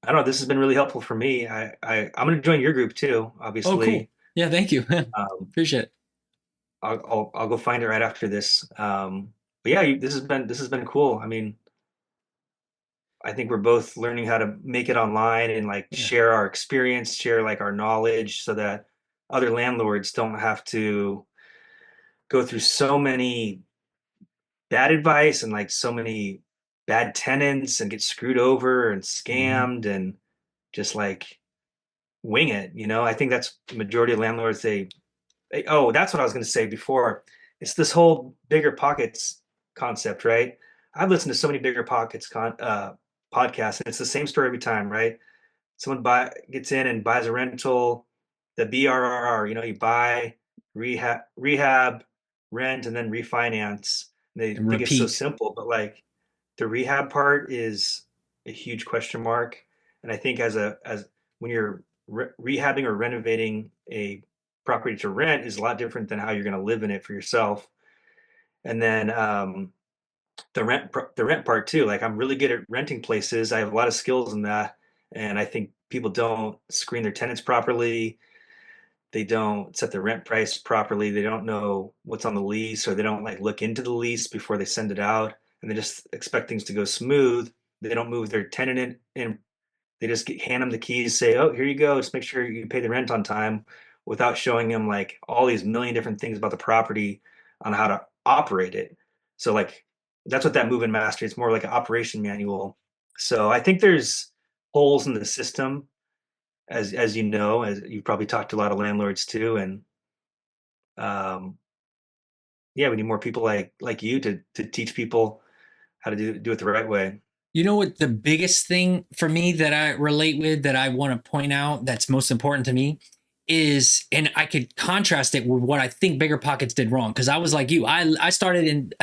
I don't know. This has been really helpful for me. I'm going to join your group too. Oh, cool. Obviously, Yeah. Thank you. um, Appreciate it. I'll go find it right after this. But yeah, this has been cool. I mean, I think we're both learning how to make it online and like Yeah. share our experience, share like our knowledge, so that other landlords don't have to go through so many bad advice and like so many bad tenants and get screwed over and Mhm. scammed and just like wing it, you know? I think that's the majority of landlords, oh, that's what I was going to say before. It's this whole bigger pockets concept, right? I've listened to so many bigger pockets podcasts, and it's the same story every time, right? Someone gets in and buys a rental, the BRRR, you know, you buy, rehab, rent, and then refinance. They And think it's so repeat. simple, but like the rehab part is a huge question mark. And I think as when you're rehabbing or renovating a property to rent is a lot different than how you're going to live in it for yourself. And then the rent part too. Like I'm really good at renting places. I have a lot of skills in that, and I think people don't screen their tenants properly. They don't set the rent price properly. They don't know what's on the lease, or they don't like look into the lease before they send it out, and they just expect things to go smooth. They don't move their tenant in. They just hand them the keys, say, "Oh, here you go. Just make sure you pay the rent on time," without showing them like all these million different things about the property on how to operate it. So like that's what that move-in master. It's more like an operation manual. So I think there's holes in the system, as you know, as you've probably talked to a lot of landlords too, and um, yeah, we need more people like you to teach people how to do it the right way. You know what the biggest thing for me that I relate with that I want to point out that's most important to me is, and I could contrast it with what I think Bigger Pockets did wrong. Cause I was like you, I started in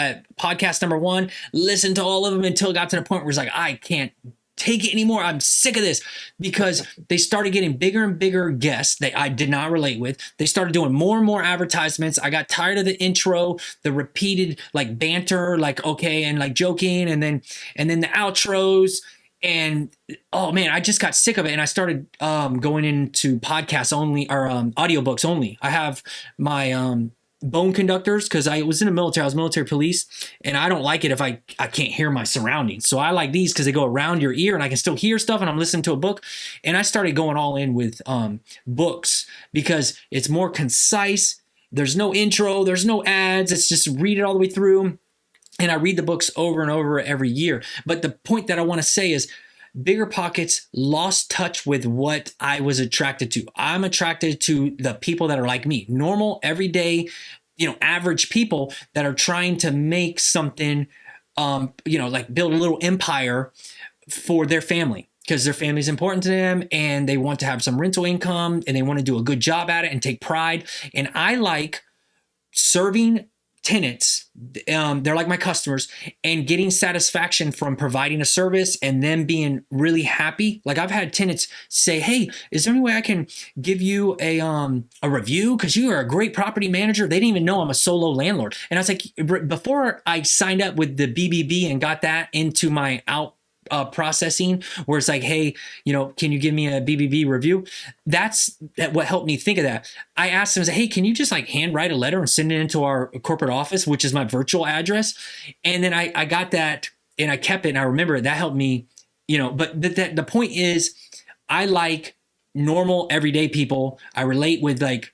podcast number one, listened to all of them until it got to the point where it's like, I can't take it anymore. I'm sick of this because they started getting bigger and bigger guests that I did not relate with. They started doing more and more advertisements. I got tired of the intro, the repeated like banter, like okay, and like joking, and then the outros. And oh man, I just got sick of it. And I started going into podcasts only or audiobooks only. I have my bone conductors because I was in the military. I was military police, and I don't like it if I can't hear my surroundings. So I like these because they go around your ear and I can still hear stuff and I'm listening to a book. And I started going all in with books because it's more concise. There's no intro, there's no ads. It's just read it all the way through. And I read the books over and over every year. But the point that I want to say is Bigger Pockets lost touch with what I was attracted to. I'm attracted to the people that are like me, normal, everyday, average people that are trying to make something, like build a little empire for their family because their family is important to them and they want to have some rental income and they want to do a good job at it and take pride. And I like serving tenants, they're like my customers, and getting satisfaction from providing a service and them being really happy. Like I've had tenants say, "Hey, is there any way I can give you a review? Because you are a great property manager." They didn't even know I'm a solo landlord. And I was like, before I signed up with the BBB and got that into my processing where it's like, hey, can you give me a BBB review? That's what helped me think of that. I asked them, hey, can you just like handwrite a letter and send it into our corporate office, which is my virtual address? And then I got that and I kept it and I remember it. That helped me, but the point is I like normal everyday people. I relate with like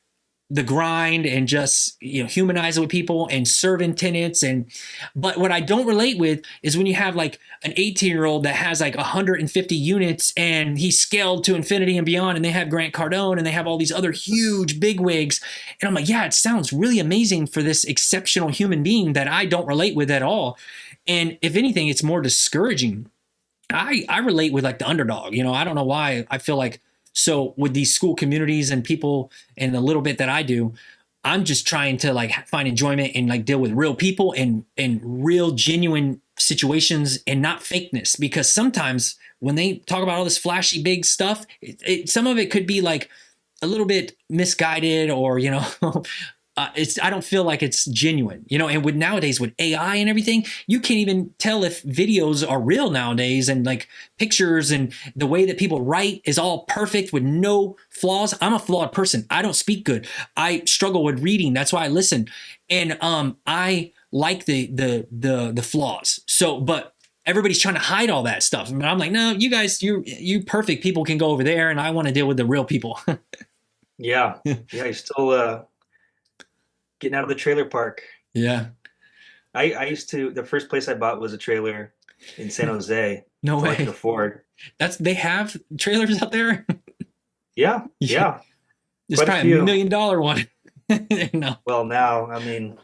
the grind and just humanize it with people and serving tenants. But what I don't relate with is when you have like an 18-year-old that has like 150 units and he's scaled to infinity and beyond, and they have Grant Cardone and they have all these other huge bigwigs, and I'm like, yeah, it sounds really amazing for this exceptional human being that I don't relate with at all. And if anything, it's more discouraging. I relate with like the underdog. I don't know why I feel like, so with these school communities and people and the little bit that I do, I'm just trying to like find enjoyment and like deal with real people and real genuine situations and not fakeness. Because sometimes when they talk about all this flashy big stuff, some of it could be like a little bit misguided or I don't feel like it's genuine, and with nowadays with AI and everything, you can't even tell if videos are real nowadays, and like pictures and the way that people write is all perfect with no flaws. I'm a flawed person. I don't speak good. I struggle with reading. That's why I listen. And I like the flaws. So, but everybody's trying to hide all that stuff. And I'm like, no, you guys, you perfect people can go over there, and I want to deal with the real people. Yeah, yeah, you're still getting out of the trailer park. Yeah. I used to, the first place I bought was a trailer in San Jose. No That's all I could way. afford. They have trailers out there. Yeah, Yeah, yeah, it's quite a probably a few. $1 million one. No. Well, now, I mean,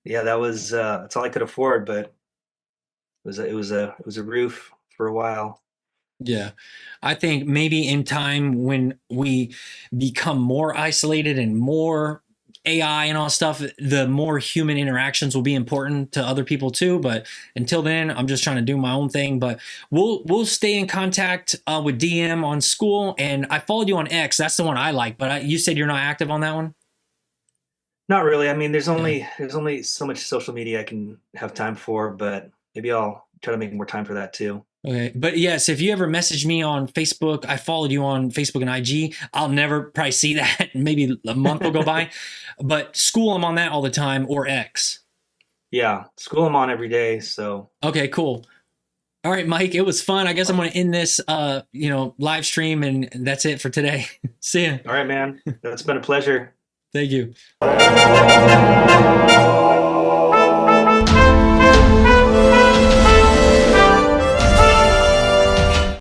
yeah, that's all I could afford, but it was a roof for a while. Yeah. I think maybe in time when we become more isolated and more AI and all stuff, the more human interactions will be important to other people too. But until then, I'm just trying to do my own thing. But we'll stay in contact with DM on school, and I followed you on X. That's the one I like. But you said you're not active on that one. Not really. I mean, there's Yeah. only so much social media I can have time for, but maybe I'll try to make more time for that too. Okay. But yes, if you ever message me on Facebook, I followed you on Facebook and IG. I'll never probably see that. Maybe a month will go by. But school, I'm on that all the time, or X. Yeah, school I'm on every day, so Okay, cool. All right, Mike, it was fun. I guess I'm going to end this live stream, and that's it for today. See ya. all right, man. That's been a pleasure. Thank you.